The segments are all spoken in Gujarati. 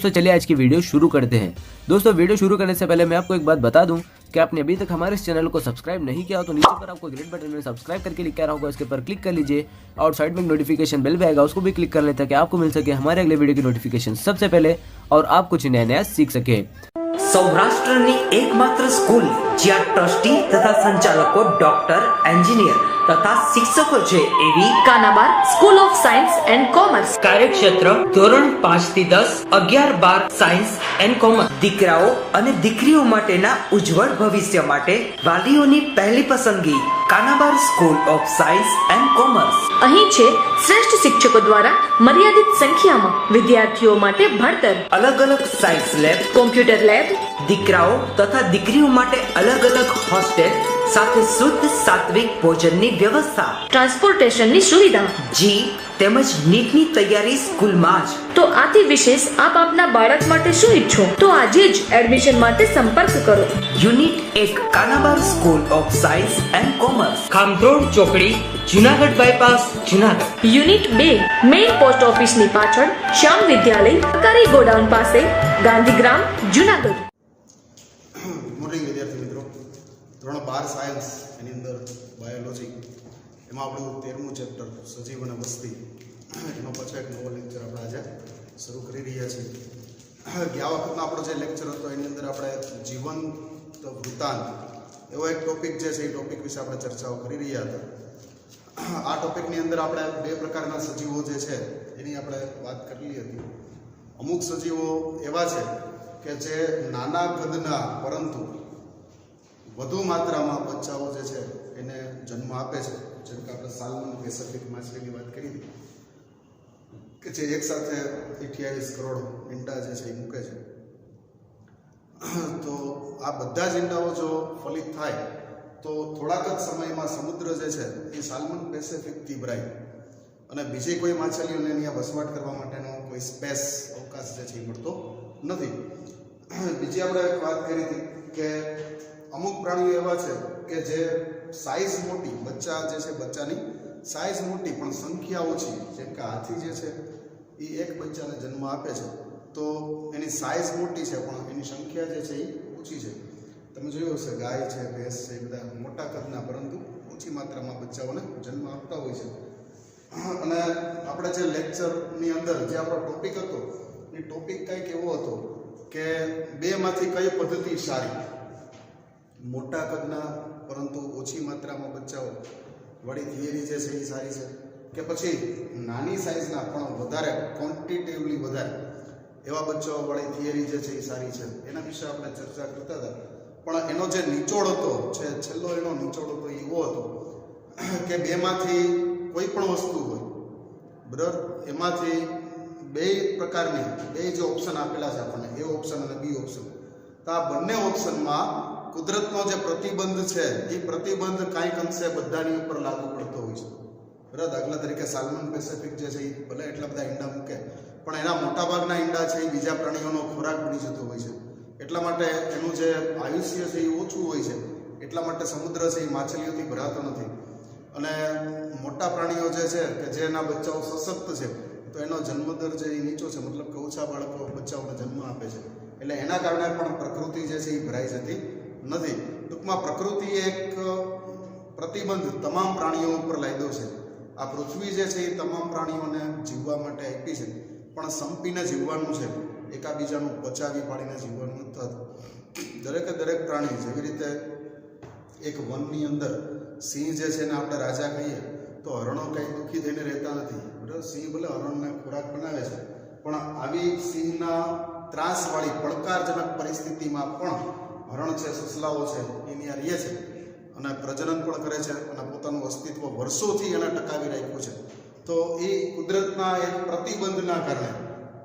दोस्तों चलिए आज की वीडियो शुरू करते हैं। दोस्तों वीडियो शुरू करने से पहले मैं आपको एक बात बता दूं कि आपने अभी तक हमारे इस चैनल को सब्सक्राइब नहीं किया हो तो नीचे पर आपको ग्रेट बटन में सब्सक्राइब करके लिखा रहा होगा, इसके पर क्लिक कर लीजिए और साइड में नोटिफिकेशन बेल भी आएगा, उसको भी क्लिक कर लें ताकि आपको मिल सके हमारे अगले वीडियो की नोटिफिकेशन सबसे पहले और आप कुछ नया नया सीख सके। સૌરાષ્ટ્રની એકમાત્ર સ્કૂલ જ્યાં ટ્રસ્ટી તથા સંચાલકો ડોક્ટર, એન્જિનિયર તથા શિક્ષકો છે એવી Kanabar school of science and commerce કાર્યક્ષેત્ર ધોરણ 5 થી 10, 11, 12 સાયન્સ એન્ડ કોમર્સ। દીકરાઓ અને દીકરીઓ માટેના ઉજ્જવળ ભવિષ્ય માટે વાલીઓની પહેલી પસંદગી Kanabar school of science and commerce. અહીં છે શ્રેષ્ઠ શિક્ષકો દ્વારા મર્યાદિત સંખ્યામાં વિદ્યાર્થીઓ માટે ભણતર, અલગ અલગ સાયન્સ લેબ, કોમ્પ્યુટર લેબ, દીકરાઓ તથા દીકરીઓ માટે અલગ અલગ હોસ્ટેલ સાથે શુદ્ધ સાત્વિક ભોજનની વ્યવસ્થા, ટ્રાન્સપોર્ટેશનની સુવિધા, જી તેમજ નીટની તૈયારી સ્કૂલમાં જ। તો આથી વિશેષ આપ આપના બાળક માટે શું ઈચ્છો તો આજે જ એડમિશન માટે સંપર્ક કરો। Unit 1 Kanabar school of science and commerce, Khamrod ચોકડી, Junagadh bypass, Junagadh. Unit 2 main post ઓફિસની પાછળ શ્યામ વિદ્યાલય, સરકારી ગોડાઉન પાસે, ગાંધીગ્રામ, જુનાગઢ। મોર્નિંગ વિદ્યાર્થી મિત્રો, ધોરણ 12 સાયન્સ એની અંદર બાયોલોજી એમાં આપણું 13મું ચેપ્ટર સજીવ અને વસ્તી એનો પાછો એક નવો લેક્ચર આપણે આજે શરૂ કરી રહ્યા છીએ। ગયા વખતનો આપણો જે લેક્ચર હતો એની અંદર આપણે જીવંત વૃત્તાંત એવો એક ટોપિક જે છે એ ટોપિક વિશે આપણે ચર્ચાઓ કરી રહ્યા હતા। આ ટોપિકની અંદર આપણે બે પ્રકારના સજીવો જે છે એની આપણે વાત કરેલી હતી। અમુક સજીવો એવા છે કે જે નાના કદના પરંતુ વધુ માત્રામાં બચ્ચાઓ જે છે એને જન્મ આપે છે, જેમ કે આપણે સાલ્મન પેસિફિક માછલીની વાત કરી હતી કે જે એક સાથે 28 કરોડ ઈંડા જે છે એ મૂકે છે। તો આ બધા જ ઈંડાઓ જો ફલિત થાય તો થોડાક જ સમયમાં સમુદ્ર જે છે એ સાલ્મન પેસિફિકથી ભરાય અને બીજી કોઈ માછલીઓને અહીંયા વસવાટ કરવા માટેનો કોઈ સ્પેસ અવકાશ જે છે એ મળતો નથી। બીજી આપણે એક વાત કરી હતી કે અમુક પ્રાણીઓ એવા છે કે જે સાઇઝ મોટી, બચ્ચા જે છે બચ્ચાની સાઇઝ મોટી પણ સંખ્યા ઓછી, જેમ કે હાથી જે છે એ એક બચ્ચાને જન્મ આપે છે તો એની સાઇઝ મોટી છે પણ એની સંખ્યા જે છે એ ઓછી છે। તમે જોયું હશે ગાય છે, ભેંસ છે, એ બધા મોટા કદના પરંતુ ઓછી માત્રામાં બચ્ચાઓને જન્મ આપતા હોય છે। અને આપણે જે લેક્ચરની અંદર જે આપણો ટોપિક હતો એ ટોપિક કંઈક એવો હતો કે બેમાંથી કઈ પદ્ધતિ સારી, મોટા કદના પરંતુ ઓછી માત્રામાં બચ્ચાઓ વાળી થિયરી જે છે એ સારી છે કે પછી નાની સાઇઝના પણ વધારે ક્વોન્ટિટિવલી વધારે એવા બચ્ચાઓ વાળી થિયરી જે છે એ સારી છે, એના વિશે આપણે ચર્ચા કરતા હતા। પણ એનો જે નિચોડ હતો છે, છેલ્લો એનો નિચોડ હતો એવો હતો કે બેમાંથી કોઈ પણ વસ્તુ હોય બરાબર, એમાંથી બે પ્રકારની બે જે ઓપ્શન આપેલા છે આપણને, એ ઓપ્શન અને બી ઓપ્શન, તો આ બંને ઓપ્શનમાં કુદરતનો જે પ્રતિબંધ છે એ પ્રતિબંધ કાંઈક અંશે બધાની ઉપર લાગુ પડતો હોય છે બરાબર। દાખલા તરીકે સાલ્મન પેસિફિક જે છે એ ભલે એટલા બધા ઈંડા મૂકે પણ એના મોટાભાગના ઈંડા છે એ બીજા પ્રાણીઓનો ખોરાક બની જતો હોય છે, એટલા માટે એનું જે આયુષ્ય છે એ ઓછું હોય છે, એટલા માટે સમુદ્ર છે એ માછલીઓથી ભરાતો નથી। અને મોટા પ્રાણીઓ જે છે કે જેના બચ્ચાઓ સશક્ત છે તો એનો જન્મદર જે એ નીચો છે, મતલબ કે ઓછા બાળકો બચ્ચાઓને જન્મ આપે છે, એટલે એના કારણે પણ પ્રકૃતિ જે છે એ ભરાઈ જતી નથી। ટૂંકમાં પ્રકૃતિએ એક પ્રતિબંધ તમામ પ્રાણીઓ ઉપર લાદ્યો છે। આ પૃથ્વી જે છે એ તમામ પ્રાણીઓને જીવવા માટે આપી છે પણ સંપીને જીવવાનું છે, એકાબીજાનું પચાવી પાડીને જીવવાનું નથી થતું। દરેકે દરેક પ્રાણી, જેવી રીતે એક વનની અંદર સિંહ જે છે એને આપણે રાજા કહીએ તો હરણો કંઈ દુઃખી થઈને રહેતા નથી બરાબર। સિંહ ભલે હરણને ખોરાક બનાવે છે પણ આવી સિંહના ત્રાસવાળી પડકારજનક પરિસ્થિતિમાં પણ હરણ છે, સસલાઓ છે એની આ રહે છે અને પ્રજનન પણ કરે છે અને પોતાનું અસ્તિત્વ વર્ષોથી એને ટકાવી રાખ્યું છે। તો એ કુદરતના એક પ્રતિબંધના કારણે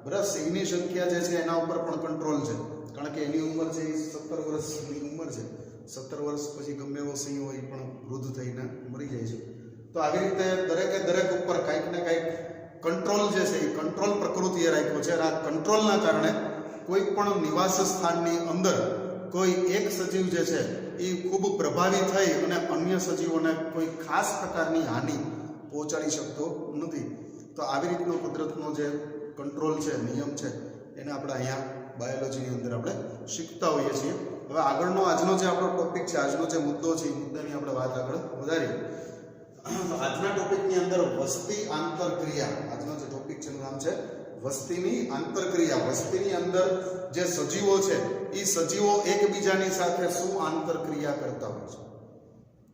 બરાબર સિંહની સંખ્યા જે છે એના ઉપર પણ કંટ્રોલ છે, કારણ કે એની ઉંમર છે એ 17 વર્ષની ઉંમર છે, 17 વર્ષ પછી ગમે એવો સિંહ હોય એ પણ વૃદ્ધ થઈને મરી જાય છે। તો આવી રીતે દરેકે દરેક ઉપર કાંઈક ને કાંઈક કંટ્રોલ જે છે એ કંટ્રોલ પ્રકૃતિએ રાખ્યો છે અને આ કંટ્રોલના કારણે કોઈ પણ નિવાસ સ્થાનની અંદર કોઈ એક સજીવ જે છે એ ખૂબ પ્રભાવી થઈ અને અન્ય સજીવોને કોઈ ખાસ પ્રકારની હાનિ પહોંચાડી શકતો નથી। તો આવી રીતનો કુદરતનો જે કંટ્રોલ છે, નિયમ છે, એને આપણે અહીંયા બાયોલોજીની અંદર આપણે શીખતા હોઈએ છીએ. હવે આગળનો આજનો જે આપણો ટોપિક છે, આજનો જે મુદ્દો છે, એ મુદ્દાની આપણે વાત આગળ વધારીએ. આજના ટોપિકની અંદર વસ્તી આંતરક્રિયા, આજનો જે ટોપિક છે એનું નામ છે વસ્તીની આંતરક્રિયા. વસ્તીની અંદર જે સજીવો છે એ સજીવો એકબીજાની સાથે શું આંતરક્રિયા કરતા હોય છે.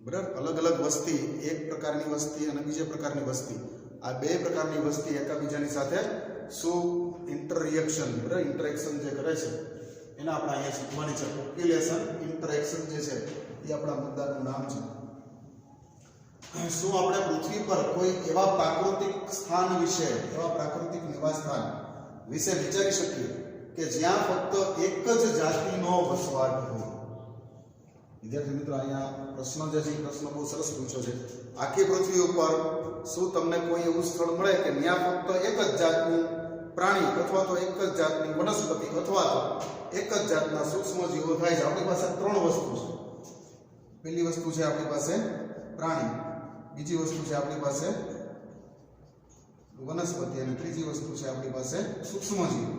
બરાબર, અલગ અલગ વસ્તી, એક પ્રકારની વસ્તી અને બીજા પ્રકારની વસ્તી, આ બે પ્રકારની વસ્તી એકબીજાની સાથે શું ઇન્ટરરિએક્શન, બરાબર, ઇન્ટરેક્શન જે કરે છે એને આપણે અહીંયા શીખવાની છે. પોપ્યુલેશન ઇન્ટરેક્શન જે છે એ આપણા મુદ્દાનું નામ છે. શું આપણે પૃથ્વી પર કોઈ એવા પ્રાકૃતિક સ્થાન વિશે, એવા પ્રાકૃતિક નિવાસ સ્થાન વિશે વિચારી શકીએ કે જ્યાં ફક્ત એક જ જાતિનો વસવાટ હોય? વિદ્યાર્થી મિત્રો, અહીંયા પ્રશ્ન જે છે એ પ્રશ્ન બહુ સરસ પૂછ્યો છે. આખી પૃથ્વી ઉપર શું તમને કોઈ એવું સ્થળ મળે કે ત્યાં ફક્ત એક જ જાતનું પ્રાણી અથવા તો એક જ જાતની વનસ્પતિ અથવા તો એક જ જાતના સૂક્ષ્મ જીવો થાય છે? આપણી પાસે ત્રણ વસ્તુ છે. પહેલી વસ્તુ છે આપણી પાસે પ્રાણી, બીજી વસ્તુ છે આપણી પાસે વનસ્પતિ અને ત્રીજી વસ્તુ છે આપણી પાસે સૂક્ષ્મજીવ.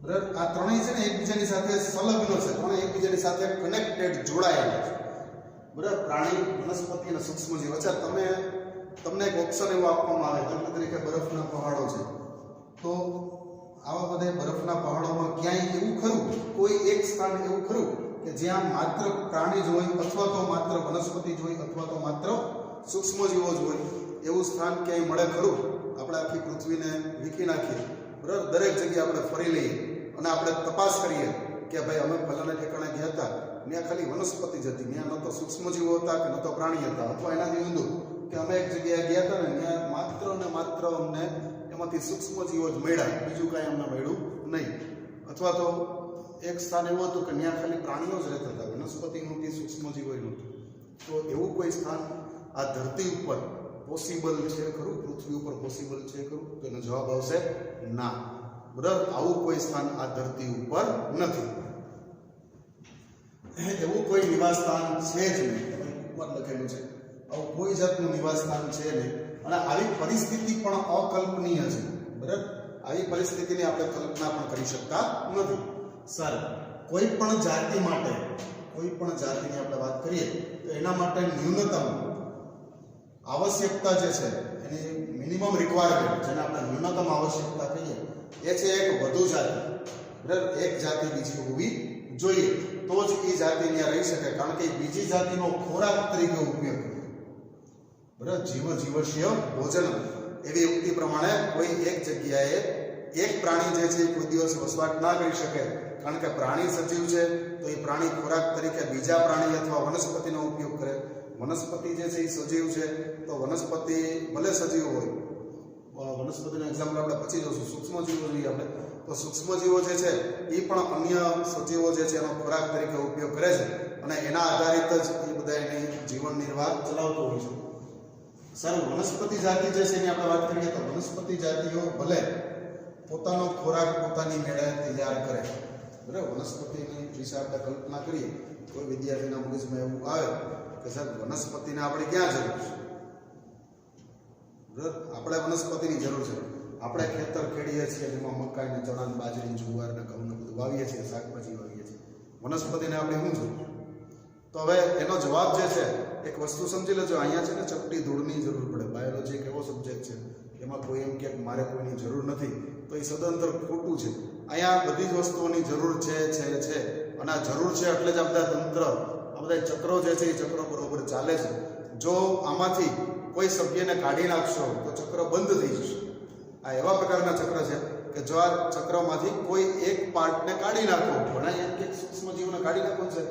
બરાબર, આ ત્રણેય છે ને એકબીજાની સાથે સંલગ્ન છે, ત્રણેય એકબીજાની સાથે કનેક્ટેડ, જોડાયેલા છે. બરાબર, પ્રાણી, વનસ્પતિ અને સૂક્ષ્મજીવ. અચ્છા, તમને એક ઓપ્શન એવો આપવામાં આવે, દાખલા તરીકે બરફના પહાડો છે, તો આવા બધા બરફના પહાડોમાં ક્યાંય એવું ખરું, કોઈ એક સ્થાન એવું ખરું કે જ્યાં માત્ર પ્રાણી જ હોય અથવા તો માત્ર વનસ્પતિ જ હોય અથવા તો માત્ર સૂક્ષ્મજીવો જ હોય? એવું સ્થાન ક્યાંય મળે ખરું? આપણે આખી પૃથ્વીને વીખી નાખીએ, બરાબર, દરેક જગ્યાએ આપણે ફરી લઈએ અને આપણે તપાસ કરીએ કે ભાઈ અમે ફલાણા ઠેકાણે ગયા હતા, ત્યાં ખાલી વનસ્પતિ જ હતી, ત્યાં ન તો સૂક્ષ્મજીવો હતા કે ન તો પ્રાણી હતા, અથવા એનાથી ઊંધું કે અમે એક જગ્યાએ ગયા હતા ને ત્યાં માત્ર ને માત્ર અમને એમાંથી સૂક્ષ્મજીવો જ મળ્યા, બીજું કાંઈ અમને મળ્યું નહીં. અથવા તો એક સ્થાન એવું હતું કે ત્યાં ખાલી પ્રાણીઓ જ રહેતા હતા, વનસ્પતિ નહોતી, સૂક્ષ્મજીવો નહોતું. તો એવું કોઈ સ્થાન આ ધરતી ઉપર પોસિબલ છે ખરું? પૃથ્વી ઉપર પોસિબલ છે ખરું? તો એનો જવાબ આવશે ના. બરાબર, આવું કોઈ સ્થાન આ ધરતી ઉપર નથી. એવું કોઈ નિવાસ સ્થાન છે જ નહીં, ઉપર લખેલું છે. આવું કોઈ જાતનું નિવાસ સ્થાન છે નહીં. અને આવી પરિસ્થિતિ પણ અકલ્પનીય છે. બરાબર, આવી પરિસ્થિતિની આપણે કલ્પના પણ કરી શકતા નથી. સર, કોઈ પણ જાતિ માટે, કોઈ પણ જાતિની આપણે વાત કરીએ તો એના માટે ન્યૂનતમ આવશ્યકતા જે છે, એની મિનિમમ રિક્વાયરમેન્ટ, જેને આપણે ન્યૂનતમ આવશ્યકતા કહીએ, એ છે એક વધુ જાતિ. બરાબર, એક જાતિ બીજી હોવી જોઈએ, તો જ એ જાતિ ત્યાં રહી શકે, કારણ કે બીજી જાતિનો ખોરાક તરીકે ઉપયોગ કરે. બરાબર, જીવસ્ય ભોજન, એવી યુક્તિ પ્રમાણે કોઈ એક જગ્યાએ એક પ્રાણી જે છે એ કોઈ દિવસ વસવાટ ના કરી શકે, કારણ કે પ્રાણી સજીવ છે તો એ પ્રાણી ખોરાક તરીકે બીજા પ્રાણી અથવા વનસ્પતિનો ઉપયોગ કરે. વનસ્પતિ જે છે એ સજીવ છે તો વનસ્પતિ ભલે સજીવ હોય, વનસ્પતિનું એક્ઝામ્પલ આપણે પછી જોશું, સૂક્ષ્મજીવો જોઈએ આપણે, તો સૂક્ષ્મજીવો જે છે એ પણ અન્ય સજીવો જે છે એનો ખોરાક તરીકે ઉપયોગ કરે છે અને એના આધારિત જ એ બધા એની જીવન નિર્વાહ ચલાવતો હોય છે. સારું, વનસ્પતિ જાતિ જે છે એની આપણે વાત કરીએ તો વનસ્પતિ જાતિઓ ભલે પોતાનો ખોરાક પોતાની મેળે તૈયાર કરે. બરાબર, વનસ્પતિની વિશે આપણે કલ્પના કરીએ, કોઈ વિદ્યાર્થીના મગજમાં એવું આવે કે સાહેબ વનસ્પતિને આપણે ક્યાં જરૂર છે? બરાબર, આપણે વનસ્પતિની જરૂર છે. આપણે ખેતર ખેડીએ છીએ, જેમાં મકાઈ ને ચણા ને બાજરી જુવાર ને ઘઉં ને બધું વાવીએ છીએ, શાકભાજી વાવીએ છીએ. વનસ્પતિને આપણે શું જરૂર? તો હવે એનો જવાબ જે છે, એક વસ્તુ સમજી લેજો, અહીંયા છે ને ચપટી ધૂળની જરૂર પડે. બાયોલોજી એક એવો સબ્જેક્ટ છે એમાં કોઈ એમ કે મારે કોઈની જરૂર નથી, તો એ સદંતર ખોટું છે. અહીંયા બધી જ વસ્તુઓની જરૂર છે અને આ જરૂર છે એટલે જ આ બધા તંત્ર, આ બધા ચક્રો જે છે એ ચક્રો બરોબર ચાલે છે. જો આમાંથી કોઈ સભ્યને કાઢી નાખશો તો ચક્ર બંધ થઈ જશે. આ એવા પ્રકારના ચક્ર છે કે જો આ ચક્રમાંથી કોઈ એક પાર્ટને કાઢી નાખો, ઘણા એમ કે સૂક્ષ્મજીવોને કાઢી નાખો છે,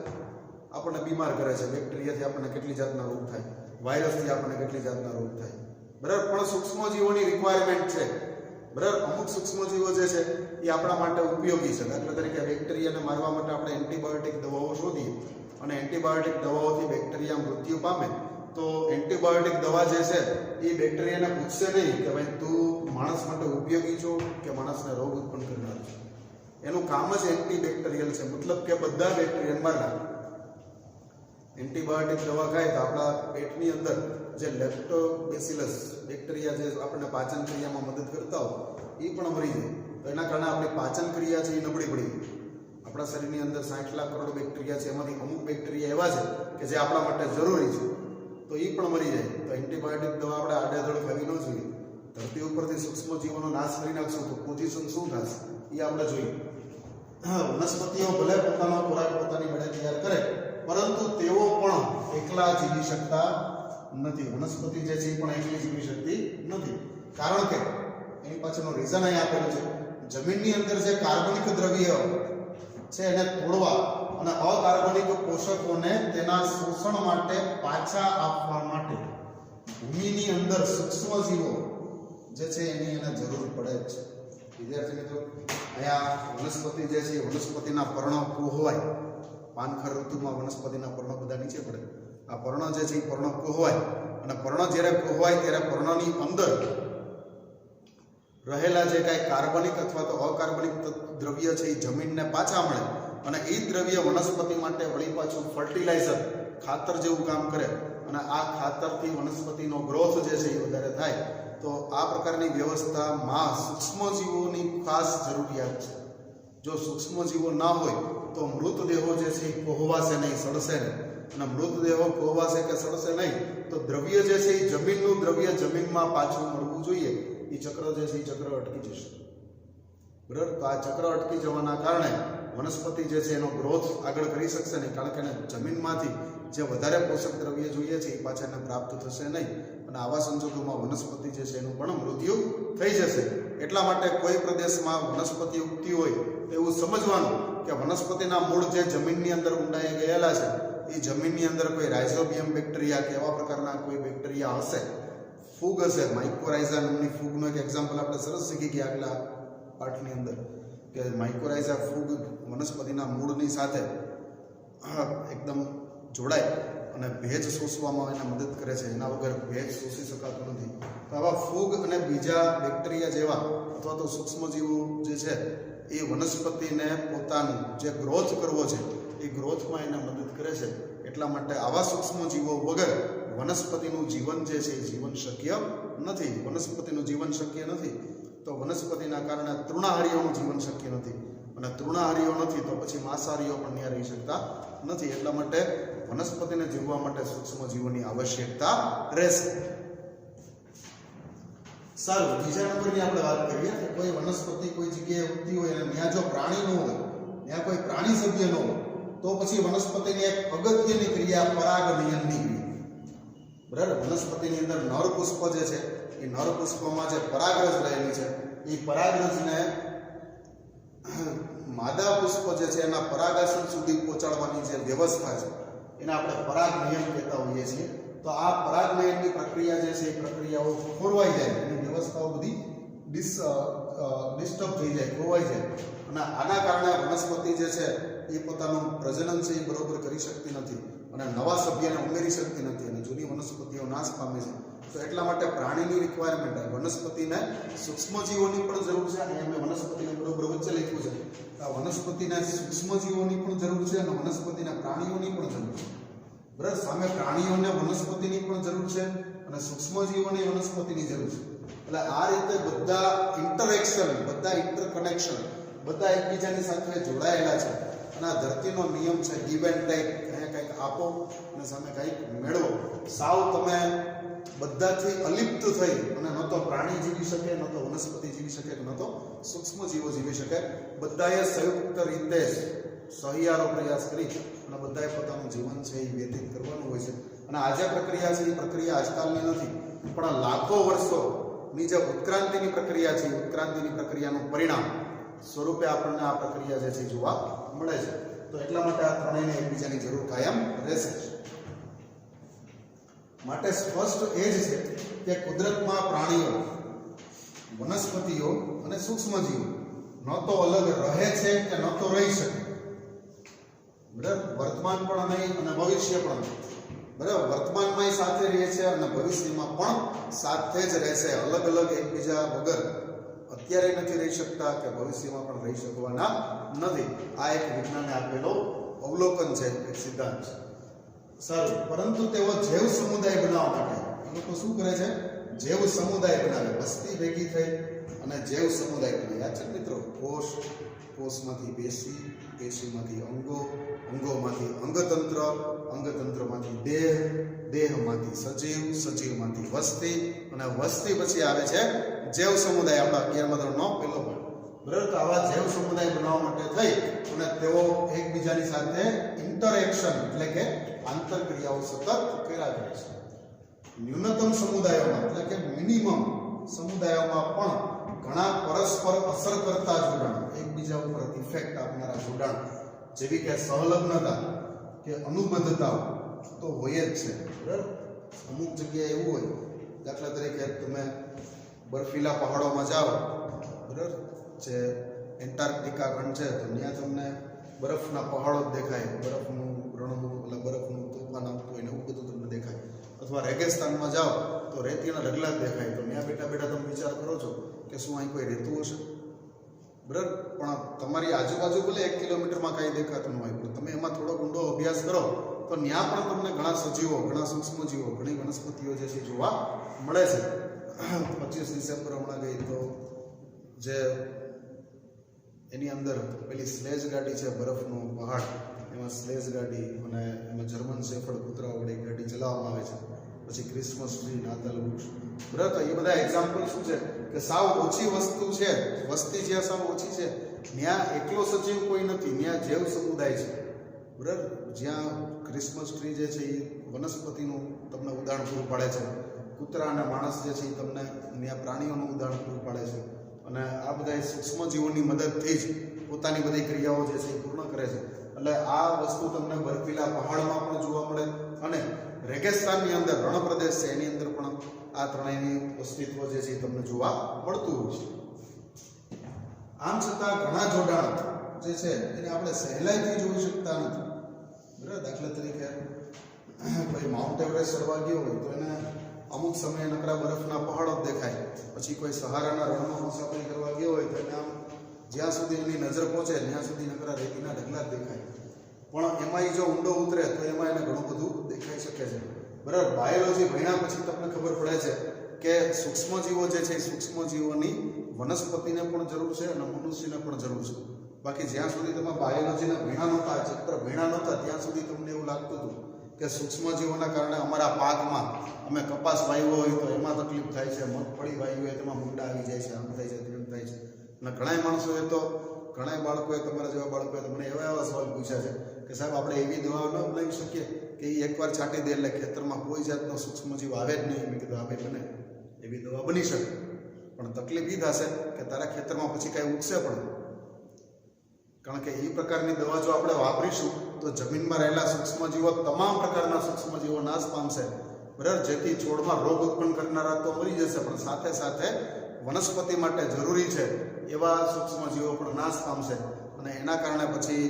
આપણને બીમાર કરે છે. બેક્ટેરિયાથી આપણને કેટલી જાતના રોગ થાય, વાયરસથી આપણને કેટલી જાતના રોગ થાય. બરાબર, પણ સૂક્ષ્મજીવોની રિક્વાયરમેન્ટ છે. બરાબર, અમુક સૂક્ષ્મજીવો જે છે એ આપણા માટે ઉપયોગી છે. દાખલા તરીકે બેક્ટેરિયાને મારવા માટે આપણે એન્ટીબાયોટિક દવાઓ શોધીએ અને એન્ટીબાયોટિક દવાઓથી બેક્ટેરિયા મૃત્યુ પામે, તો એન્ટીબાયોટિક દવા જે છે એ બેક્ટેરિયાને પૂછશે નહીં કે ભાઈ તું માણસ માટે ઉપયોગી છો કે માણસને રોગ ઉત્પન્ન કરનાર છે. એનું કામ જ એન્ટીબેક્ટેરિયલ છે, મતલબ કે બધા બેક્ટેરિયાને મારનાર. એન્ટીબાયોટિક દવા ખાય તો આપણા પેટની અંદર જે લેક્ટોબેસિલસ બેક્ટેરિયા જે આપણને પાચન ક્રિયામાં મદદ કરતા હોય એ પણ મરી જાય. તો એના કારણે આપણી પાચન ક્રિયા છે એ નબળી પડી ગઈ. આપણા શરીરની અંદર 60 લાખ કરોડ બેક્ટેરિયા છે, એમાંથી અમુક બેક્ટેરિયા એવા છે કે જે આપણા માટે જરૂરી છે, તો એ પણ મરી જાય. તો એન્ટીબાયોટિક દવા આપણે આડેધડ ખાવી ન જોઈએ. ધરતી ઉપરથી સૂક્ષ્મ જીવોનો નાશ કરી નાખશું તો પોઝિશન શું થશે એ આપણે જોઈએ. વનસ્પતિઓ ભલે પોતાનો ખોરાક પોતાની મેળે તૈયાર કરે, પરંતુ તેઓ પણ એકલા જીવી શકતા નથી. વનસ્પતિ જે છે એ પણ એકલી જીવી શકતી નથી. કારણ કે એની પાછળનું રીઝન અહીં આપેલું છે. જમીનની અંદર જે કાર્બનિક દ્રવ્ય છે એને તોડવા અને અકાર્બનિક પોષકોને તેના શોષણ માટે પાછા આપવા માટે ભૂમિની અંદર સૂક્ષ્મ જીવો જે છે એની એને જરૂર પડે જ છે. વિદ્યાર્થી મિત્રો, અહીંયા વનસ્પતિ જે છે વનસ્પતિના પર્ણો કોહવાય. પાનખર ઋતુમાં વનસ્પતિના પર્ણો બધા નીચે પડે. આ પર્ણ જે છે એ પર્ણો કોહવાય, અને પર્ણ જ્યારે કોહવાય ત્યારે પર્ણની અંદર રહેલા જે કાંઈ કાર્બનિક અથવા તો અકાર્બનિક દ્રવ્ય છે એ જમીનને પાછા મળે, અને એ દ્રવ્ય વનસ્પતિ માટે વળી પાછું ફર્ટિલાઇઝર, ખાતર જેવું કામ કરે, અને આ ખાતરથી વનસ્પતિનો ગ્રોથ જે છે એ વધારે થાય. તો આ પ્રકારની વ્યવસ્થામાં સૂક્ષ્મજીવોની ખાસ જરૂરિયાત છે. જો સૂક્ષ્મજીવો ના હોય તો મૃતદેહો જે છે એ કોહવાશે નહીં, સડશે નહીં. અને મૃતદેહો કોહવાશે કે સડશે નહીં તો દ્રવ્ય જે છે એ જમીનનું દ્રવ્ય જમીનમાં પાછું મળવું જોઈએ. એ ચક્ર જે છે એ ચક્ર અટકી જશે. બરાબર? તો આ ચક્ર અટકી જવાના કારણે વનસ્પતિ જે છે એનો ગ્રોથ આગળ કરી શકશે નહીં, કારણ કે એને જમીનમાંથી જે વધારે પોષક દ્રવ્ય જોઈએ છે એ પાછા એને પ્રાપ્ત થશે નહીં. અને આવા સંજોગોમાં વનસ્પતિ જે છે એનું પણ મૃત્યુ થઈ જશે. એટલા માટે કોઈ પ્રદેશમાં વનસ્પતિ ઉગતી હોય એવું સમજવાનું કે વનસ્પતિના મૂળ જે જમીનની અંદર ઊંડાઈ ગયેલા છે એ જમીનની અંદર કોઈ રાઇઝોબિયમ બેક્ટેરિયા કે એવા પ્રકારના કોઈ બેક્ટેરિયા હશે, ફૂગ હશે. માઇકોરાઇઝા નામની ફૂગનું એક એક્ઝામ્પલ આપણે સરસ શીખી ગયા આગલા પાઠની અંદર, કે માઇકોરાઇઝા ફૂગ વનસ્પતિના મૂળની સાથે એકદમ જોડાય અને ભેજ શોષવામાં એને મદદ કરે છે. એના વગર ભેજ શોષી શકાતું નથી. તો આવા ફૂગ અને બીજા બેક્ટેરિયા જેવા અથવા તો સૂક્ષ્મજીવો જે છે એ વનસ્પતિને પોતાનું જે ગ્રોથ કરવો છે એ ગ્રોથમાં એને મદદ કરે છે. એટલા માટે આવા સૂક્ષ્મજીવો વગર વનસ્પતિનું જીવન જે છે એ જીવન શક્ય નથી. વનસ્પતિનું જીવન શક્ય નથી તો વનસ્પતિના કારણે તૃણાહારીઓનું જીવન શક્ય નથી, અને તૃણાહારીઓ નથી તો પછી માંસાહારીઓ પણ ત્યાં રહી શકતા નથી. એટલા માટે વનસ્પતિને જીવવા માટે સૂક્ષ્મજીવોની આવશ્યકતા રહેશે. સારું, બીજા નંબરની આપણે વાત કરીએ કે કોઈ વનસ્પતિ કોઈ જગ્યાએ ઉગતી હોય અને ત્યાં જો પ્રાણી ન હોય, ત્યાં કોઈ પ્રાણી સભ્ય ન હોય, તો પછી વનસ્પતિની એક અગત્યની ક્રિયા પરાગનયનની ક્રિયા. બરાબર? વનસ્પતિની અંદર નર પુષ્પ જે છે એ નર પુષ્પમાં જે પરાગરજ રહેલી છે એ પરાગરજને માદા પુષ્પ જે છે એના પરાગાસન સુધી પહોંચાડવાની જે વ્યવસ્થા છે એને આપણે પરાગનયન કહેતા હોઈએ છીએ. તો આ પરાગનયનની પ્રક્રિયા જે છે એ પ્રક્રિયાઓ ખોરવાઈ જાય, એની વ્યવસ્થાઓ બધી ડિસ્ટર્બ થઈ જાય, ખોરવાઈ જાય, અને આના કારણે વનસ્પતિ જે છે એ પોતાનું પ્રજનન છે એ બરોબર કરી શકતી નથી અને નવા સભ્યને ઉમેરી શકતી નથી, અને જૂની વનસ્પતિઓ નાશ પામે છે. તો એટલા માટે પ્રાણીની રિક્વાયરમેન્ટ હોય. વનસ્પતિને સૂક્ષ્મજીવોની પણ જરૂર છે, અને એમને વનસ્પતિને બરોબર વચ્ચે લખ્યું છે. આ વનસ્પતિને સૂક્ષ્મજીવોની પણ જરૂર છે અને વનસ્પતિના પ્રાણીઓની પણ જરૂર છે. બરાબર? સામે પ્રાણીઓને વનસ્પતિની પણ જરૂર છે અને સૂક્ષ્મજીવોની વનસ્પતિની જરૂર છે. એટલે આ રીતે બધા ઇન્ટરેક્શન, બધા ઇન્ટરકનેક્શન, બધા એકબીજાની સાથે જોડાયેલા છે. અને આ ધરતીનો નિયમ છે ગીવ એન્ડ ટેક. કંઈક આપો અને સામે કંઈક મેળવો. સાવ તમે બધાથી અલિપ્ત થઈ અને ન તો પ્રાણી જીવી શકે, ન તો વનસ્પતિ જીવી શકે, ન તો સૂક્ષ્મજીવો જીવી શકે. બધાએ સંયુક્ત રીતે સહિયારો પ્રયાસ કરી અને બધાએ પોતાનું જીવન છે એ વ્યતીત કરવાનું હોય છે. અને આ જે પ્રક્રિયા છે એ પ્રક્રિયા આજકાલની નથી, પણ લાખો વર્ષોની જે ઉત્ક્રાંતિની પ્રક્રિયા છે, ઉત્ક્રાંતિની પ્રક્રિયાનું પરિણામ સ્વરૂપે આપણને આ પ્રક્રિયા જે છે જોવા મળે છે. તો એટલા માટે આ ત્રણેયને એકબીજાની જરૂર કાયમ રહેશે. માટે સ્પષ્ટ એ જ છે કે કુદરતમાં પ્રાણીઓ, વનસ્પતિઓ અને સૂક્ષ્મજીવો ન તો અલગ રહે છે કે ન તો રહી શકે. બરાબર? વર્તમાન પણ નહીં અને ભવિષ્ય પણ નહીં. બરાબર? વર્તમાનમાં સાથે રહે છે અને ભવિષ્યમાં પણ સાથે જ રહેશે. અલગ અલગ એકબીજા વગર અત્યારે નથી રહી શકતા કે ભવિષ્યમાં પણ રહી શકવાના નથી. આ એક વિજ્ઞાને આપેલો અવલોકન છે, એક સિદ્ધાંત છે. સારું, પરંતુ તેઓ જૈવ સમુદાય બનાવવા માટે એ લોકો શું કરે છે? જૈવ સમુદાય બનાવે, વસ્તી ભેગી થઈ અને જૈવ સમુદાય બનાવે. યાદ છે મિત્રો? કોષ, કોષમાંથી પેશી, પેશીમાંથી અંગો, અંગોમાંથી અંગતંત્ર, અંગતંત્રમાંથી દેહ, દેહમાંથી સજીવ, સજીવમાંથી વસ્તી અને વસ્તી પછી આવે છે જૈવ સમુદાય. આપણા 11મા ધોરણનો પહેલો પાઠ. બરાબર? તો આવા જૈવ સમુદાય બનાવવા માટે થઈ અને તેઓ એકબીજાની સાથે ઇન્ટરેક્શન એટલે કે આંતરક્રિયાઓ સતત કર્યા કરે છે. ન્યૂનતમ સમુદાયોમાં એટલે કે મિનિમમ સમુદાયોમાં પણ ઘણા પરસ્પર અસર કરતા જોડાણ, એકબીજા ઉપર ઇફેક્ટ આપનારા જોડાણ જેવી કે સહલગ્નતા કે અનુબદ્ધતા તો હોય જ છે. બરાબર? અમુક જગ્યાએ એવું હોય, દાખલા તરીકે તમે બર્ફીલા પહાડોમાં જાઓ, બરાબર, જે એન્ટાર્કટિકા ખંડ છે, તો ત્યાં તમને બરફના પહાડો જ દેખાય, બરફનું રણનું એટલે બરફનું તોફાન આવતું હોય ને એવું બધું તમને દેખાય. અથવા રેગિસ્તાનમાં જાઓ તો રેતીના ઢગલા જ દેખાય. તો ત્યાં બેઠા બેઠા તમે વિચાર કરો છો કે શું અહીં કોઈ રહેતું હશે? બરાબર? પણ તમારી આજુબાજુ ભલે 1 કિલોમીટરમાં કાંઈ દેખાતું ન હોય, પણ તમે એમાં થોડો ઊંડો અભ્યાસ કરો તો ત્યાં પણ તમને ઘણા સજીવો, ઘણા સૂક્ષ્મજીવો, ઘણી વનસ્પતિઓ જે છે જોવા મળે છે. 25 ડિસેમ્બર હમણાં ગઈ તો જે એની અંદર પેલી સ્લેજ ગાડી છે, બરફનું પહાડ, એમાં સ્લેજ ગાડી અને એમાં જર્મન શેફર્ડ કૂતરાઓ વડે ગાડી ચલાવવામાં આવે છે. પછી ક્રિસમસ ટ્રી, નાતાલ વૃક્ષ. બરાબર? તો એ બધા એક્ઝામ્પલ શું છે કે સાવ ઓછી વસ્તુ છે, વસ્તી જ્યાં સાવ ઓછી છે ત્યાં એકલો સજીવ કોઈ નથી, ત્યાં જૈવ સમુદાય છે. બરાબર? જ્યાં ક્રિસમસ ટ્રી જે છે એ વનસ્પતિનું તમને ઉદાહરણ પૂરું પાડે છે. કૂતરા અને માણસ જે છે એ તમને ત્યાં પ્રાણીઓનું ઉદાહરણ પૂરું પાડે છે. અને આ બધા સૂક્ષ્મજીવોની મદદથી જ પોતાની બધી ક્રિયાઓ જે છે એ પૂર્ણ કરે છે. એટલે આ વસ્તુ તમને બર્ફીલા પહાડમાં પણ જોવા મળે અને રેગિસ્તાનની અંદર, રણ પ્રદેશ છે એની અંદર પણ આ ત્રણેયની અસ્તિત્વ જે છે એ તમને જોવા મળતું હોય છે. આમ છતાં ઘણા જોડાણ જે છે એને આપણે સહેલાઈથી જોઈ શકતા નથી. બરાબર? દાખલા તરીકે કોઈ માઉન્ટ એવરેસ્ટ ચડવા ગયો હોય તો એને અમુક સમયે નકરા બરફના પહાડો જ દેખાય. પછી કોઈ સહારાના રણમાં મુસાફરી કરવા ગયો હોય તો એને આમ જ્યાં સુધી એની નજર પહોંચે ત્યાં સુધી નકરા રેતીના ઢગલા જ દેખાય. પણ એમાં જો ઊંડો ઉતરે તો એમાં એને ઘણું બધું દેખાઈ શકે છે. બરાબર? બાયોલોજી ભણ્યા પછી તમને ખબર પડે છે કે સૂક્ષ્મજીવો જે છે એ સૂક્ષ્મજીવોની વનસ્પતિને પણ જરૂર છે અને મનુષ્યને પણ જરૂર છે. બાકી જ્યાં સુધી તમે બાયોલોજીના ભણ્યા નહોતા, ચિત્ર ભણ્યા નહોતા, ત્યાં સુધી તમને એવું લાગતું હતું કે સૂક્ષ્મજીવોના કારણે અમારા પાકમાં અમે કપાસ વાવ્યો હોય તો એમાં તકલીફ થાય છે, મગફળી વાવી હોય તેમાં મૂંડા આવી જાય છે, આમ થાય છે, તેમ થાય છે. અને ઘણા માણસોએ તો, ઘણા બાળકોએ, તમારા જેવા બાળકોએ તમને એવા સવાલ પૂછ્યા છે કે સાહેબ આપણે એવી દવાઓ ન બનાવી શકીએ કે એ એકવાર છાંટી દે એટલે ખેતરમાં કોઈ જાતનો સૂક્ષ્મજીવ આવે જ નહીં. મેં કીધું આવે બને, એવી દવા બની શકે, પણ તકલીફ એ થશે કે તારા ખેતરમાં પછી કાંઈ ઉગશે પણ. કારણ કે એ પ્રકારની દવા જો આપણે વાપરીશું તો જમીનમાં રહેલા સૂક્ષ્મજીવો, તમામ પ્રકારના સૂક્ષ્મજીવો નાશ પામશે. બરાબર? જેથી છોડમાં રોગ ઉત્પન્ન કરનારા તો મરી જશે, પણ સાથે સાથે વનસ્પતિ માટે જરૂરી છે એવા સૂક્ષ્મજીવો પણ નાશ પામશે અને એના કારણે પછી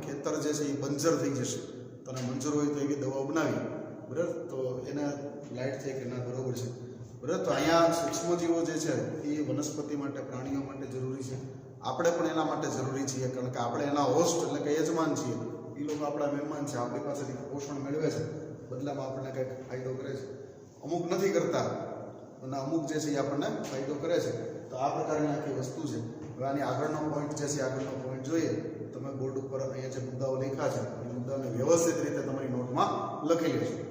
ખેતર જે છે એ બંજર થઈ જશે. તને મંજૂર હોય તો એવી દવાઓ બનાવી. બરાબર? તો એને લાઇટ થઈ કે ના, બરોબર છે. બરાબર? તો અહીંયા સૂક્ષ્મજીવો જે છે એ વનસ્પતિ માટે, પ્રાણીઓ માટે જરૂરી છે. આપણે પણ એના માટે જરૂરી છીએ, કારણ કે આપણે એના હોસ્ટ એટલે કે યજમાન છીએ. એ લોકો આપણા મહેમાન છે, આપણી પાસેથી પોષણ મેળવે છે, બદલામાં આપણને કંઈક ફાયદો કરે છે. અમુક નથી કરતા અને અમુક જે છે એ આપણને ફાયદો કરે છે. તો આ પ્રકારની આખી વસ્તુ છે. હવે આની આગળનો પોઈન્ટ જે છે, આગળનો પોઈન્ટ જોઈએ. તમે બોર્ડ ઉપર અહીંયા જે મુદ્દાઓ લખ્યા છે એ મુદ્દાઓને વ્યવસ્થિત રીતે તમારી નોટમાં લખી લેજો.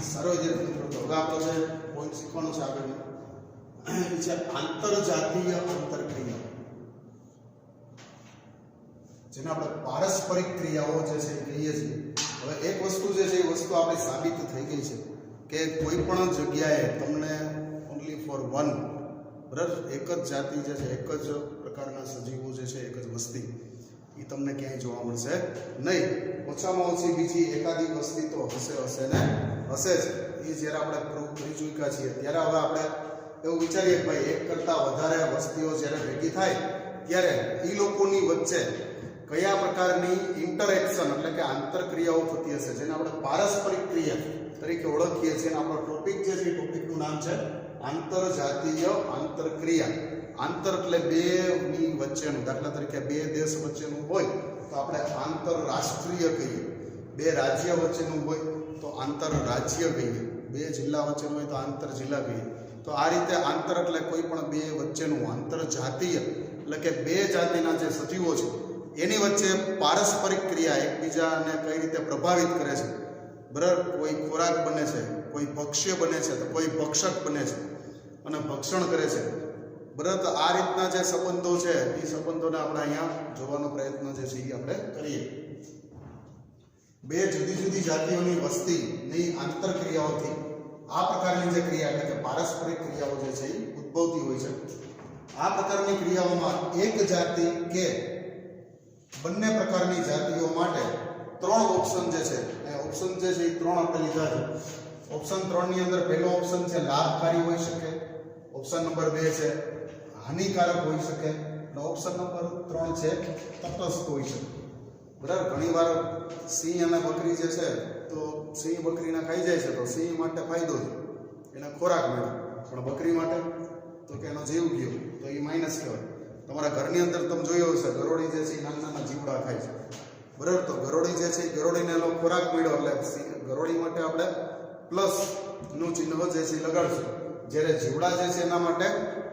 સારો વિદ્યાર્થી મિત્રો, તો હવે આપણે જે પોઈન્ટ શીખવાનું છે આગળ એ છે આંતરજાતીય આંતરક્રિયા, જેને આપણે પારસ્પરિક ક્રિયાઓ જે છે એ કહીએ છીએ. હવે એક વસ્તુ જે છે એ વસ્તુ આપણી સાબિત થઈ ગઈ છે કે કોઈ પણ જગ્યાએ તમને ઓનલી ફોર વન બરાબર, એક જ જાતિ જે છે, એક જ પ્રકારના સજીવો જે છે, એક જ વસ્તી, એ તમને ક્યાંય જોવા મળશે નહીં. ઓછામાં ઓછી બીજી એકાદી વસ્તી તો હશે ને હશે જ. એ જ્યારે આપણે પ્રૂવ કરી ચૂક્યા છીએ ત્યારે હવે આપણે એવું વિચારીએ કે ભાઈ એક કરતાં વધારે વસ્તીઓ જ્યારે ભેગી થાય ત્યારે એ લોકોની વચ્ચે કયા પ્રકારની ઇન્ટરેક્શન એટલે કે આંતરક્રિયાઓ થતી હશે, જેને આપણે પારસ્પરિક ક્રિયા તરીકે ઓળખીએ છીએ. આપણો ટોપિક જે છે એ ટોપિકનું નામ છે આંતરજાતીય આંતરક્રિયા. આંતર એટલે બેની વચ્ચેનું, દાખલા તરીકે બે દેશ વચ્ચેનું હોય તો આપણે આંતરરાષ્ટ્રીય કહીએ, બે રાજ્ય વચ્ચેનું હોય તો આંતરરાજ્ય કહીએ, બે જિલ્લા વચ્ચેનું હોય તો આંતર જિલ્લા કહીએ. તો આ રીતે આંતર એટલે કોઈ પણ બે વચ્ચેનું, આંતરજાતીય એટલે કે બે જાતિના જે સજીવો છે એની વચ્ચે પારસ્પરિક ક્રિયા એકબીજાને કઈ રીતે પ્રભાવિત કરે છે. બરાબર, કોઈ ખોરાક બને છે, કોઈ ભક્ષ્ય બને છે, તો કોઈ ભક્ષક બને છે અને ભક્ષણ કરે છે. બરાબર, તો આ રીતના જે સંબંધો છે એ સંબંધોને આપણે અહીંયા જોવાનો પ્રયત્ન જે છે એ આપણે કરીએ. બે જુદી જુદી જાતિઓની વસ્તીની આંતરક્રિયાઓથી આ પ્રકારની જે ક્રિયા એટલે કે પારસ્પરિક ક્રિયાઓ જે છે એ ઉદ્ભવતી હોય છે. આ પ્રકારની ક્રિયાઓમાં એક જાતિ કે બંને પ્રકારની જાતિઓ માટે ત્રણ ઓપ્શન જે છે, એ ઓપ્શન જે છે એ ત્રણ આપણે લીધા છે. ઓપ્શન 3 ની અંદર પહેલો ઓપ્શન છે લાભકારી હોઈ શકે, ઓપ્શન નંબર 2 છે હાનિકારક હોઈ શકે અને ઓપ્શન નંબર 3 છે તટસ્થ હોઈ શકે. બરાબર, ઘણીવાર સિંહ અને બકરી જે છે તો સિંહ બકરીને ખાઈ જાય છે તો સિંહ માટે ફાયદો છે, એને ખોરાક મળ્યો, પણ બકરી માટે તો કે એનો જીવ ગયો તો એ માઇનસ કહેવાય. તમારા ઘરની અંદર તમે જોયો હશે ગરોળી જે છે એ નાના નાના જીવડા ખાય છે. બરાબર, તો ગરોળી જે છે એ ગરોળીને એનો ખોરાક મળ્યો એટલે ગરોળી માટે આપણે પ્લસનું ચિહ્ન જે છે એ લગાડશું, જ્યારે જીવડા જે છે એના માટે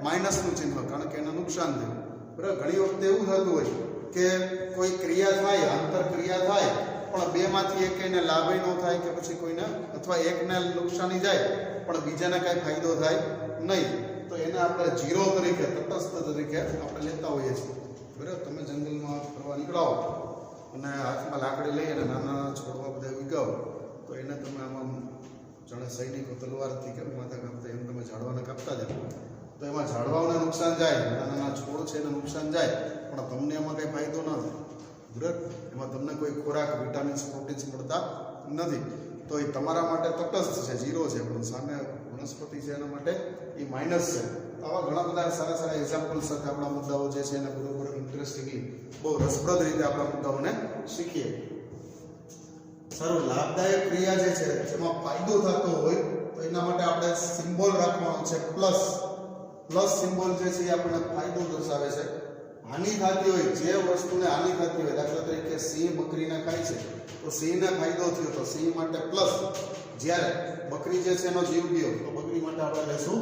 માઇનસનું ચિહ્ન, કારણ કે એને નુકસાન થયું. બરાબર, ઘણી વખતે એવું થતું હોય કે કોઈ ક્રિયા થાય, આંતરક્રિયા થાય, પણ બેમાંથી એકને લાભ ન થાય કે પછી કોઈને અથવા એકને નુકસાની જાય પણ બીજાને કાંઈ ફાયદો થાય નહીં, તો એને આપણે ઝીરો તરીકે, તટસ્થ તરીકે આપણે લેતા હોઈએ છીએ. બરાબર, તમે જંગલમાં ફરવા નીકળાવો અને હાથમાં લાકડી લઈ અને નાના છોડવા બધા ઉગાવો તો એને તમે આમાં જાણે સૈનિકો તલવારથી કેમ માથા કાપતા એમ તમે ઝાડવાને કાપતા જાઓ તો એમાં ઝાડવાઓને નુકસાન જાય, નાના નાના છોડ છે એને નુકસાન જાય, પણ તમને એમાં કંઈ ફાયદો ન થાય. બરાબર, એમાં તમને કોઈ ખોરાક, વિટામિન્સ, પ્રોટીન્સ મળતા નથી, તો એ તમારા માટે તટસ્થ છે, ઝીરો છે, પણ સામે વનસ્પતિ છે એના માટે એ માઇનસ છે. તો આવા ઘણા બધા સારા સારા એક્ઝામ્પલ સાથે આપણા મુદ્દાઓ જે છે એને બરોબર ઇન્ટરેસ્ટિંગલી બહુ રસપ્રદ રીતે આપણા મુદ્દાઓને શીખીએ. સારું, લાભદાયક ક્રિયા જે છે જેમાં ફાયદો થતો હોય તો એના માટે આપણે સિમ્બોલ રાખવાનો છે પ્લસ. પ્લસ સિમ્બોલ જે છે એ આપણને ફાયદો દર્શાવે છે. હાનિ થતી હોય, જે વસ્તુને હાનિ થતી હોય, દાખલા તરીકે સિંહ બકરીને ખાય છે તો સિંહને ફાયદો થયો તો સિંહ માટે પ્લસ, જ્યારે બકરી જે છે એનો જીવ ગયો તો બકરી માટે આપણે લેશું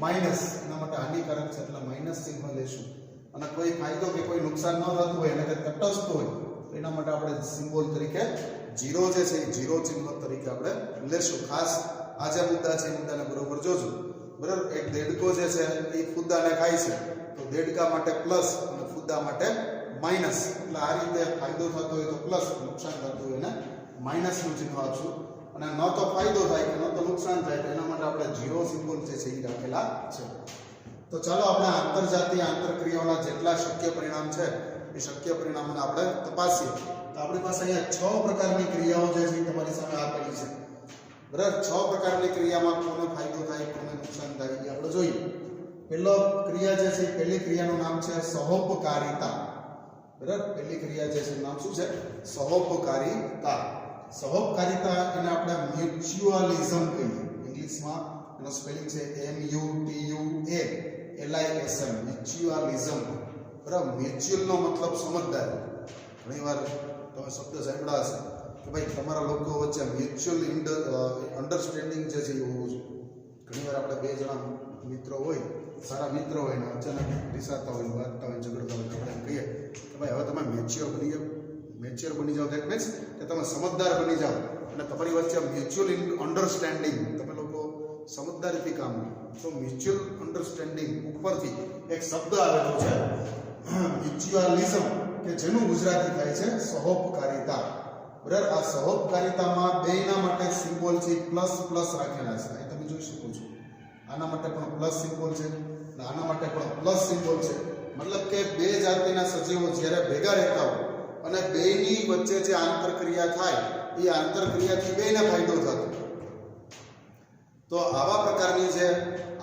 માઇનસ, એના માટે હાનિકારક છે એટલે માઇનસ ચિહ્ન લેશું. અને કોઈ ફાયદો કે કોઈ નુકસાન ન થતું હોય એટલે કે તટસ્થ હોય તો એના માટે આપણે સિમ્બોલ તરીકે ઝીરો જે છે એ ઝીરો ચિહ્ન તરીકે આપણે લેશું. ખાસ આ જે મુદ્દા છે એ મુદ્દાને બરોબર જોજો. બરાબર, એક દેડકો જે છે એ ફુદ્દાને ખાય છે તો દેડકા માટે પ્લસ અને ફુદ્દા માટે માઇનસ, એટલે આ રીતે ફાયદો થતો હોય તો પ્લસ, નુકસાન થતું હોય એને માઇનસનું ચિહ્ન આપશું. અને ન તો ફાયદો થાય કે ન તો નુકસાન થાય તો એના માટે આપણે ઝીરો સિમ્બોલ જે છે એ રાખેલા છે. તો ચાલો આપણે આંતરજાતીય આંતરક્રિયાઓના જેટલા શક્ય પરિણામ છે એ શક્ય પરિણામોને આપણે તપાસીએ. તો આપણી પાસે અહીંયા 6 પ્રકારની ક્રિયાઓ જે છે તમારી સામે આપેલી છે. બરાબર, 6 પ્રકારની ક્રિયામાં કોને ફાયદો થાય, કોને નુકસાન થાય એ આપણે જોઈએ. પહેલો ક્રિયા જે છે, પહેલી ક્રિયાનું નામ છે સહોપકારિતા. બરાબર, પહેલી ક્રિયા જે છે નામ શું છે? સહોપકારિતા. સહોપકારિતા એને આપણે મ્યુચ્યુઅલિઝમ કહીએ. ઇંગ્લિશમાં એનો સ્પેલિંગ છે MUTUALISM, મ્યુચ્યુઅલિઝમ. બરાબર, મ્યુચ્યુઅલનો મતલબ સમજદાર. ઘણીવાર તમે શબ્દ સાંભળ્યા હશે કે ભાઈ તમારા લોકો વચ્ચે મ્યુચ્યુઅલ અન્ડરસ્ટેન્ડિંગ જે છે એ હોવું જોઈએ. ઘણીવાર આપણે બે જણા મિત્રો હોય, સારા મિત્રો હોય ને અચાનક રિસાતા હોય, વાગતા હોય, ઝઘડતા હોય, આપણે એમ કહીએ કે ભાઈ હવે તમે મેચ્યોર બની જાઓ. મેચ્યોર બની જાઓ દેટ મીન્સ કે તમે સમજદાર બની જાઓ અને તમારી વચ્ચે મ્યુચ્યુઅલ અન્ડરસ્ટેન્ડિંગ, તમે લોકો સમજદારીથી કામ લો. તો મ્યુચ્યુઅલ અન્ડરસ્ટેન્ડિંગ ઉપરથી એક શબ્દ આવેલો છે મ્યુચ્યુઅલિઝમ, કે જેનું ગુજરાતી થાય છે સહોપકારિતા. બરાબર, આ સહોપકારિતામાં બેના માટે સિમ્બોલ છે પ્લસ પ્લસ રાખેલા છે. તમે જોઈ શકો છો આના માટે પણ પ્લસ સિમ્બોલ છે, એટલે આના માટે પણ પ્લસ સિમ્બોલ છે, મતલબ કે બે જાતિના સજીવો જ્યારે ભેગા રહેતા હોય અને બેની વચ્ચે જે આંતરક્રિયા થાય એ આંતરક્રિયાથી બેને ફાયદો થતો. તો આવા પ્રકારની જે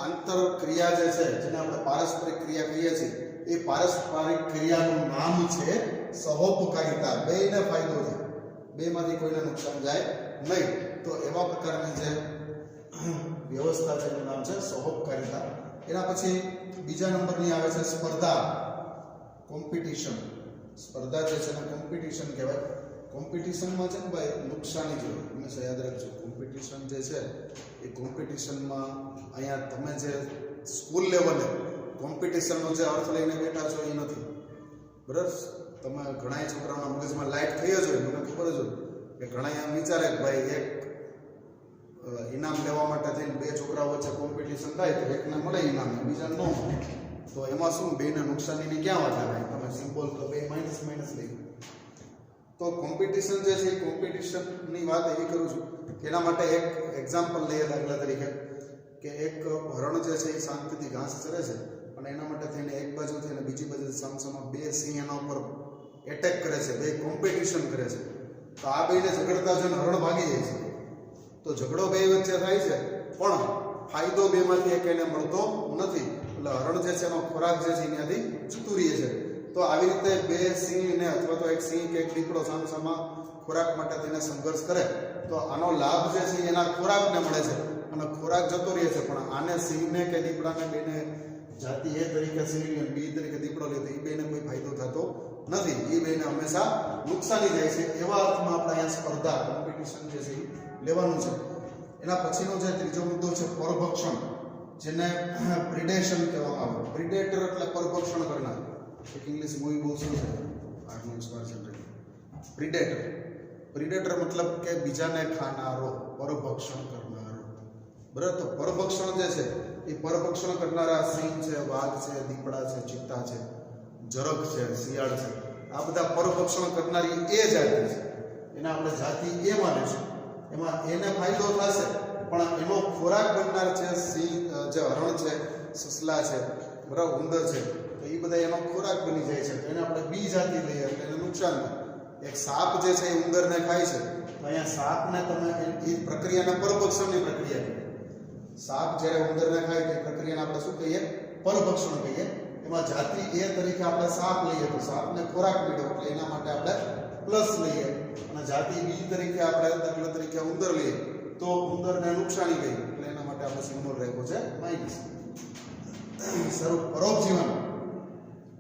આંતરક્રિયા જે છે જેને આપણે પારસ્પરિક ક્રિયા કહીએ છીએ એ પારસ્પરિક ક્રિયાનું નામ છે સહોપકારિતા. બેને ફાયદો થાય, બેમાંથી કોઈને નુકસાન જાય નહીં. તો એવા પ્રકારની જે વ્યવસ્થા છે એનું નામ છે સહોપકારિતા. એના પછી બીજા નંબરની આવે છે સ્પર્ધા, કોમ્પિટિશન. સ્પર્ધા જે છે એને કોમ્પિટિશન કહેવાય. કોમ્પિટિશનમાં છે ને ભાઈ નુકસાની જોઈએ, હંમેશા યાદ રાખજો. કોમ્પિટિશન જે છે એ કોમ્પિટિશનમાં અહીંયા તમે જે સ્કૂલ લેવલે કોમ્પિટિશનનો જે અર્થ લઈને બેઠા છો એ નથી, બરાબર. તમે ઘણા છોકરાઓના મગજમાં લાઈટ થઈ જ હોય, મને ખબર જ હોય કે ઘણા એમ વિચારે કે ભાઈ એક ઇનામ લેવા માટે થઈને બે છોકરાઓ વચ્ચે કોમ્પિટિશન થાય તો એકને મળે ઇનામ, બીજાને ન મળે. તો એમાં શું બેને નુકસાનીની ક્યાં વાત આવે? તમે સિમ્બોલ તો બે માઇનસ લઈ. તો કોમ્પિટિશન જે છે એ કોમ્પિટિશનની વાત એવી કરું છું કે એના માટે એક એક્ઝામ્પલ લઈએ. દાખલા તરીકે કે એક હરણ જે છે એ શાંતિથી ઘાસ ચરે છે અને એના માટે થઈને એક બાજુથી અને બીજી બાજુ સામસામા બે સિંહ એના ઉપર એટેક કરે છે, બે કોમ્પિટિશન કરે છે. તો આ બેને ઝઘડતા જોઈને હરણ ભાગી જાય છે. તો ઝઘડો બે વચ્ચે થાય છે પણ ફાયદો બેમાંથી એક એને મળતો નથી. એટલે હરણ જે છે એનો ખોરાક જે છે ત્યાંથી જતું રહે છે. તો આવી રીતે બે સિંહને અથવા તો એક સિંહ કે એક દીપડો સામસામા ખોરાક માટે તેને સંઘર્ષ કરે તો આનો લાભ જે છે એના ખોરાકને મળે છે અને ખોરાક જતો રહે છે. પણ આને સિંહને કે દીપડાને બેને જાતિ એ તરીકે સિંહ અને બી તરીકે દીપડો લે તો એ બેને કોઈ ફાયદો થતો નથી. એ બેને હંમેશા નુકસાની જાય છે. એવા અર્થમાં આપણે અહીંયા સ્પર્ધા, કોમ્પિટિશન જે છે એ લેવાનું છે. એના પછીનો જે ત્રીજો મુદ્દો છે પરભક્ષણ, જેને પ્રિડેશન કહેવામાં આવે. પ્રિડેટર એટલે પરભક્ષણ કરનાર. એક ઇંગ્લિશ મૂવી બહુ સરસ છે, પ્રિડેટર. પ્રિડેટર મતલબ કે બીજાને ખાનારો, પરભક્ષણ કરનારો, બરાબર. તો પરભક્ષણ જે છે એ પરભક્ષણ કરનારા સિંહ છે, વાઘ છે, દીપડા છે, ચિત્તા છે, જરખ છે, શિયાળ છે, આ બધા પરભક્ષણ કરનારી એ જાતિ છે. એને આપણે જાતિ એ માને છે. એમાં એને ફાયદો થશે પણ એનો ખોરાક બનનાર છે સિંહ, જે હરણ છે, સસલા છે, બરાબર, ઉંદર છે, તો એ બધા એનો ખોરાક બની જાય છે. તો એને આપણે બી જાતિ લઈએ એટલે એને નુકસાન થાય. એક સાપ જે છે એ ઉંદરને ખાય છે તો અહીંયા સાપને તમે એ પ્રક્રિયાને પરભક્ષણની પ્રક્રિયા કહીએ. સાપ જ્યારે ઉંદરને ખાય તો એ પ્રક્રિયાને આપણે શું કહીએ? પરભક્ષણ કહીએ. એમાં જાતિ એ તરીકે આપણે સાપ લઈએ તો સાપને ખોરાક મળ્યો એટલે એના માટે આપણે પ્લસ લઈએ. અને જાતિ બી તરીકે આપણે દાખલા તરીકે ઉંદર લઈએ તો ઉંદરને નુકસાની ગઈ એટલે એના માટે આપણે સિમ્બોલ રાખ્યો છે માઇનસ. પરોપજીવન,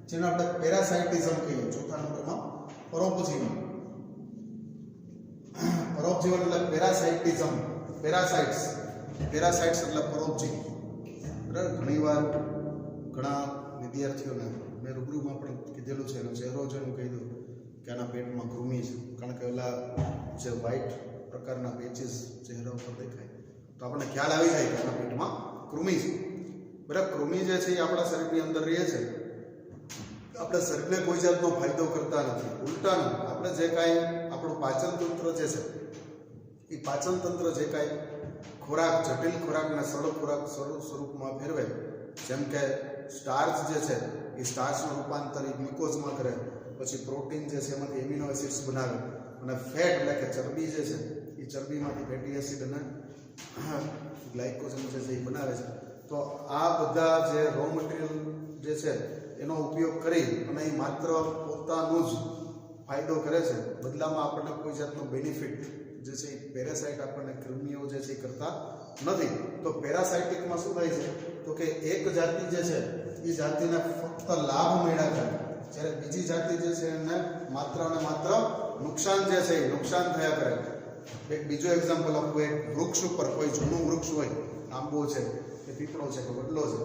જેને આપણે પેરાસાઇટિઝમ કહીએ. ચોથા નંબરમાં પરોપજીવન. પરોપજીવન એટલે પેરાસાઇટિઝમ, પેરાસાઇટ્સ એટલે પરોપજીવી. બરાબર. ઘણીવાર ઘણા વિદ્યાર્થીઓને મેં રૂબરૂમાં પણ કીધેલું છે, એનો ચહેરો જોઈને કહી દઉં કે આના પેટમાં કૃમિ છે. કારણ કે ઓલા જે વ્હાઇટ પ્રકારના પેચીસ ચહેરા ઉપર દેખાય તો આપણને ખ્યાલ આવી જાય કે આના પેટમાં કૃમિ છે. બરાબર. કૃમિ જે છે એ આપણા શરીરની અંદર રહે છે. આપણે શરીરને કોઈ જાતનો ફાયદો કરતા નથી. ઉલટાનું આપણે જે કાંઈ આપણું પાચન તંત્ર જે છે એ પાચન તંત્ર જે કાંઈ ખોરાક, જટિલ ખોરાકને સરળ ખોરાક સ્વરૂપમાં ફેરવે, જેમ કે સ્ટાર્ચ જે છે એ સ્ટાર્ચનું રૂપાંતર ગ્લુકોઝમાં કરે, પછી પ્રોટીન જે છે એમાંથી એમિનો એસિડ્સ બનાવે, અને ફેટ એટલે કે ચરબી જે છે એ ચરબીમાંથી ફેટી એસિડ અને ગ્લાયકોજન જે છે એ બનાવે છે. તો આ બધા જે રો મટીરિયલ જે છે એનો ઉપયોગ કરી અને એ માત્ર પોતાનું જ ફાયદો કરે છે, બદલામાં આપણને કોઈ જાતનો બેનિફિટ જે છે એ પેરાસાઇટ આપણને કૃમિઓ જે છે એ કરતા નથી. તો પેરાસાઇટિકમાં શું થાય છે તો કે એક જાતિ જે છે એ જાતિને ફક્ત લાભ મળ્યા કરે, જ્યારે બીજી જાતિ જે છે એને માત્ર અને માત્ર નુકસાન જે છે એ નુકસાન થયા કરે. એક બીજો એક્ઝામ્પલ આપું. એક વૃક્ષ ઉપર, કોઈ જૂનું વૃક્ષ હોય, આંબો છે કે પીપળો છે કે વડલો છે,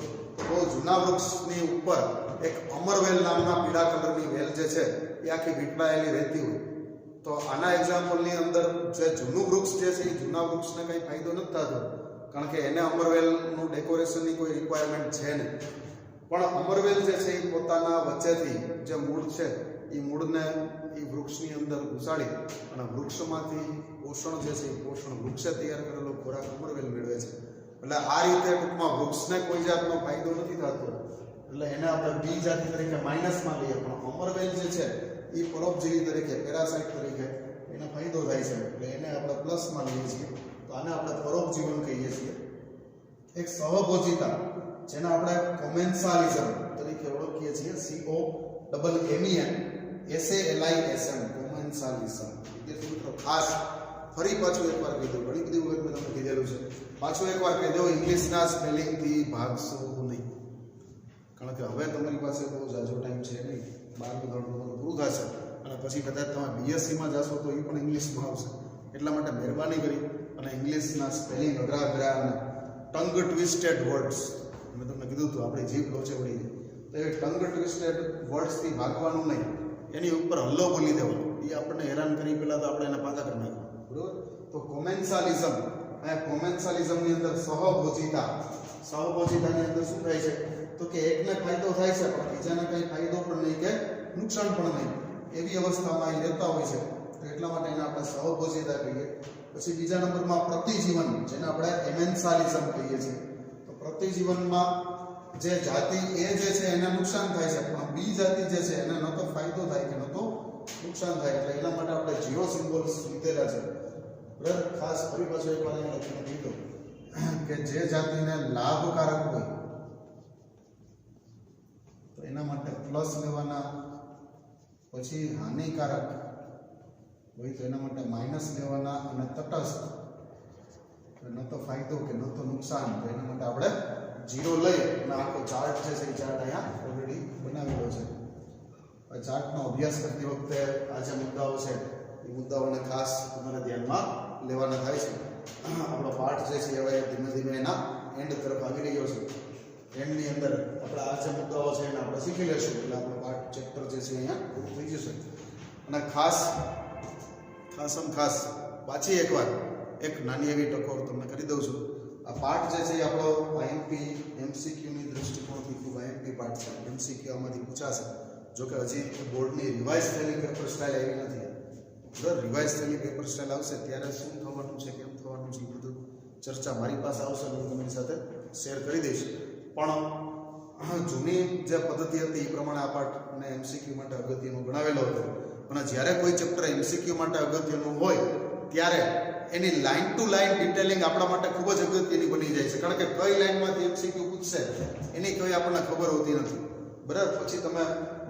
તો જૂના વૃક્ષની ઉપર એક અમરવેલ નામના પીળા કલરની વેલ જે છે એ આખી વીંટળાયેલી રહેતી હોય. તો આના એક્ઝામ્પલની અંદર જે જૂનું વૃક્ષ જે છે એ જૂના વૃક્ષને કંઈ ફાયદો નથી થતો, કારણ કે એને અમરવેલનું ડેકોરેશનની કોઈ રિક્વાયરમેન્ટ છે નહીં. પણ અમરવેલ જે છે એ પોતાના વચ્ચેથી જે મૂળ છે એ મૂળને એ વૃક્ષની અંદર ઘુસાડી અને વૃક્ષમાંથી પોષણ જે છે એ પોષણ વૃક્ષે તૈયાર કરેલો ખોરાક અમરવેલ મેળવે છે. એટલે આ રીતે ટૂંકમાં વૃક્ષને કોઈ જાતનો ફાયદો નથી થતો, એટલે એને આપણે બી જાતિ તરીકે માઇનસમાં લઈએ. પણ અમરવેલ જે છે એ પરોપજીવી તરીકે, પેરાસાઇટ તરીકે એને ફાયદો થાય છે, એટલે એને આપણે પ્લસમાં લઈએ છીએ. તો આને આપણે પરોપજીવન કહીએ છીએ. એક સહભોજિતા જેને આપણે કોમેન્સાલિઝમ તરીકે ઓળખીએ છીએ, COMMENSALISM, કોમેન્સાલિઝમ. વિદ્યાર્થી મિત્રો ખાસ ફરી પાછું એકવાર કહી દઉં, ઘણી બધી વખત મેં તમને કીધેલું છે, પાછું એકવાર કહી દઉં, ઇંગ્લિશના સ્પેલિંગથી ભાગશો નહીં. કારણ કે હવે તમારી પાસે બહુ જાજો ટાઈમ છે નહીં, 12મું ધોરણ પૂરું થશે અને પછી કદાચ તમે BSc માં જશો તો એ પણ ઇંગ્લિશમાં આવશે. એટલા માટે મહેરબાની કરી અને ઇંગ્લિશના સ્પેલિંગ અઘરા અઘરા અને ટંગ ટ્વિસ્ટેડ વર્ડ્સ, મેં તમને કીધું હતું આપણી જીભ લોચે વળી ગઈ, તો એ ટંગ ટ્વિસ્ટેડ વર્ડ્સથી ભાગવાનું નહીં, એની ઉપર હલ્લો બોલી દેવાનો. એ આપણને હેરાન કરી પહેલાં તો આપણે એને પાછા કરી નાખવાનું, બરોબર. તો કોમેન્સાલિઝમ, આ કોમેન્સાલિઝમની અંદર સહભોજિતાની અંદર શું થાય છે તો કે એકને ફાયદો થાય છે પણ બીજાને કંઈ ફાયદો પણ નહીં કે નુકસાન પણ નહીં, એવી અવસ્થામાં એ રહેતા હોય છે. તો એટલા માટે એને આપણે સહભોજિતા કહીએ. પછી બીજા નંબરમાં પ્રતિજીવન, જેને આપણે એમેન્સાલિઝમ કહીએ છીએ. તો પ્રતિજીવનમાં જે જાતિ એ જે છે એને નુકસાન થાય છે, પણ બી જાતિ જે છે એને ન તો ફાયદો થાય કે ન તો નુકસાન થાય. એટલે એના માટે આપણે જીરો સિમ્બોલ્સ લીધેલા છે, બરાબર. ખાસ ફરી પાછું એક વાર અહીંયા લખીને કીધું કે જે જાતિને લાભકારક હોય તો એના માટે પ્લસ લેવાના, પછી હાનિકારક હોય તો એના માટે માઇનસ લેવાના, અને તટસ્થ ન તો ફાયદો કે ન તો નુકસાન તો એના માટે આપણે જીરો લઈ અને આખો ચાર્ટ જે છે એ ચાર્ટ અહીંયા ઓલરેડી બનાવેલો છે. આ ચાર્ટનો અભ્યાસ કરતી વખતે આ જે મુદ્દાઓ છે એ મુદ્દાઓને ખાસ તમારે ધ્યાનમાં લેવાના થાય છે. આપણો પાઠ જે છે હવે ધીમે ધીમે એના એન્ડ તરફ આવી રહ્યો છે. એન્ડની અંદર આપણે આ જે મુદ્દાઓ છે એને આપણે શીખી લેશું, એટલે આપણો પાઠ ચેપ્ટર જે છે અહીંયા પૂરું થઈ જશે. અને ખાસ પાછી એકવાર એક નાની એવી ટકોર તમને કરી દઉં છું. આ પાઠ જે છે એ આપણો આઈએમપી MCQની દૃષ્ટિકોણથી ખૂબ આઈએમપી પાઠ છે. MCQ આમાંથી પૂછાશે, જોકે હજી બોર્ડની રિવાઇઝ થયેલી પેપર સ્ટાઇલ આવી નથી. બરાબર, રિવાઇઝ થયેલી પેપર સ્ટાઇલ આવશે ત્યારે શું થવાનું છે, કેમ થવાનું છે, એ બધું ચર્ચા મારી પાસે આવશે અને હું તમારી સાથે શેર કરી દઈશ. પણ જૂની જે પદ્ધતિ હતી એ પ્રમાણે આ પાઠને MCQ માટે અગત્યનો ગણાવેલો હતો. પણ જ્યારે કોઈ ચેપ્ટર MCQ માટે અગત્યનું હોય ત્યારે એની લાઇન ટુ લાઇન ડિટેલિંગ આપણા માટે ખૂબ જ અગત્યની બની જાય છે. કારણ કે કઈ લાઇનમાંથી MCQ પૂછશે એની કોઈ આપણને ખબર હોતી નથી, બરાબર. પછી તમે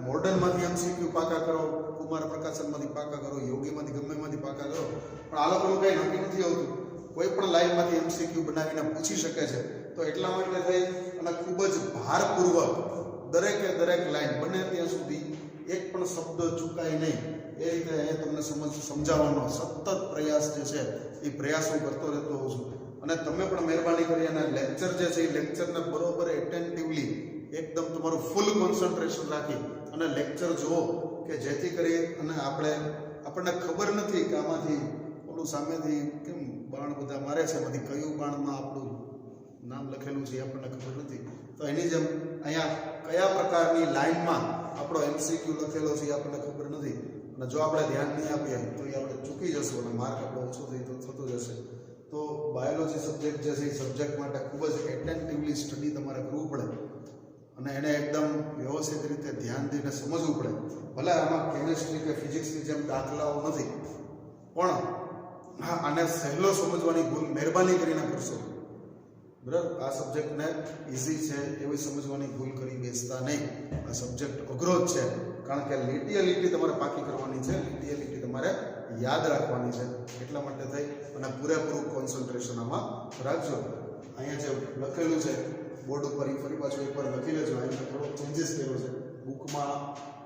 મોડર્નમાંથી MCQ પાકા કરો, કુમાર પ્રકાશનમાંથી પાકા કરો, યોગીમાંથી ગમેમાંથી પાકા કરો, પણ આ લોકોનું કંઈ નક્કી નથી હોતું. કોઈ પણ લાઇનમાંથી MCQ બનાવીને પૂછી શકે છે. તો એટલા માટે થઈ અને ખૂબ જ ભારપૂર્વક દરેકે દરેક લાઇન બને ત્યાં સુધી એક પણ શબ્દ ચૂકાય નહીં એ રીતે અહીંયા તમને સમજાવવાનો સતત પ્રયાસ જે છે એ પ્રયાસ હું કરતો રહેતો હોઉં છું. અને તમે પણ મહેરબાની કરી અને લેક્ચર જે છે એ લેક્ચરને બરોબર એટેન્ટિવલી એકદમ તમારું ફૂલ કોન્સન્ટ્રેશન રાખી અને લેક્ચર જુઓ કે જેથી કરી અને આપણને ખબર નથી કે આમાંથી ઓલું સામેથી કેમ બાણ બધા મારે છે, એમાંથી કયું બાણમાં આપણું નામ લખેલું છે એ આપણને ખબર નથી. તો એની જેમ અહીંયા કયા પ્રકારની લાઇનમાં આપણો MCQ લખેલો છે એ આપણને ખબર નથી, અને જો આપણે ધ્યાન નહીં આપીએ તો એ આપણે ચૂકી જશું અને માર્ક આપણો ઓછો થતો જશે. તો બાયોલોજી સબ્જેક્ટ જે છે એ સબ્જેક્ટ માટે ખૂબ જ એટેન્ટિવલી સ્ટડી તમારે કરવું પડે અને એને એકદમ વ્યવસ્થિત રીતે ધ્યાન દઈને સમજવું પડે. ભલે આમાં કેમિસ્ટ્રી કે ફિઝિક્સની જેમ દાખલાઓ નથી, પણ હા આને સહેલો સમજવાની ભૂલ મહેરબાની કરીને કરશો, બરાબર. આ સબ્જેક્ટને ઇઝી છે એવી સમજવાની ભૂલ કરી બેસતા નહીં. આ સબ્જેક્ટ અઘરો જ છે, કારણ કે લીટી તમારે પાકી કરવાની છે, લીટી તમારે યાદ રાખવાની છે. એટલા માટે થઈ અને પૂરેપૂરું કોન્સન્ટ્રેશન આમાં રાખજો. અહીંયા જે લખેલું છે બોર્ડ ઉપર એ ફરી પાછું એકવાર લખી લેજો. અહીંયા થોડો ચેન્જીસ કર્યો છે. બુકમાં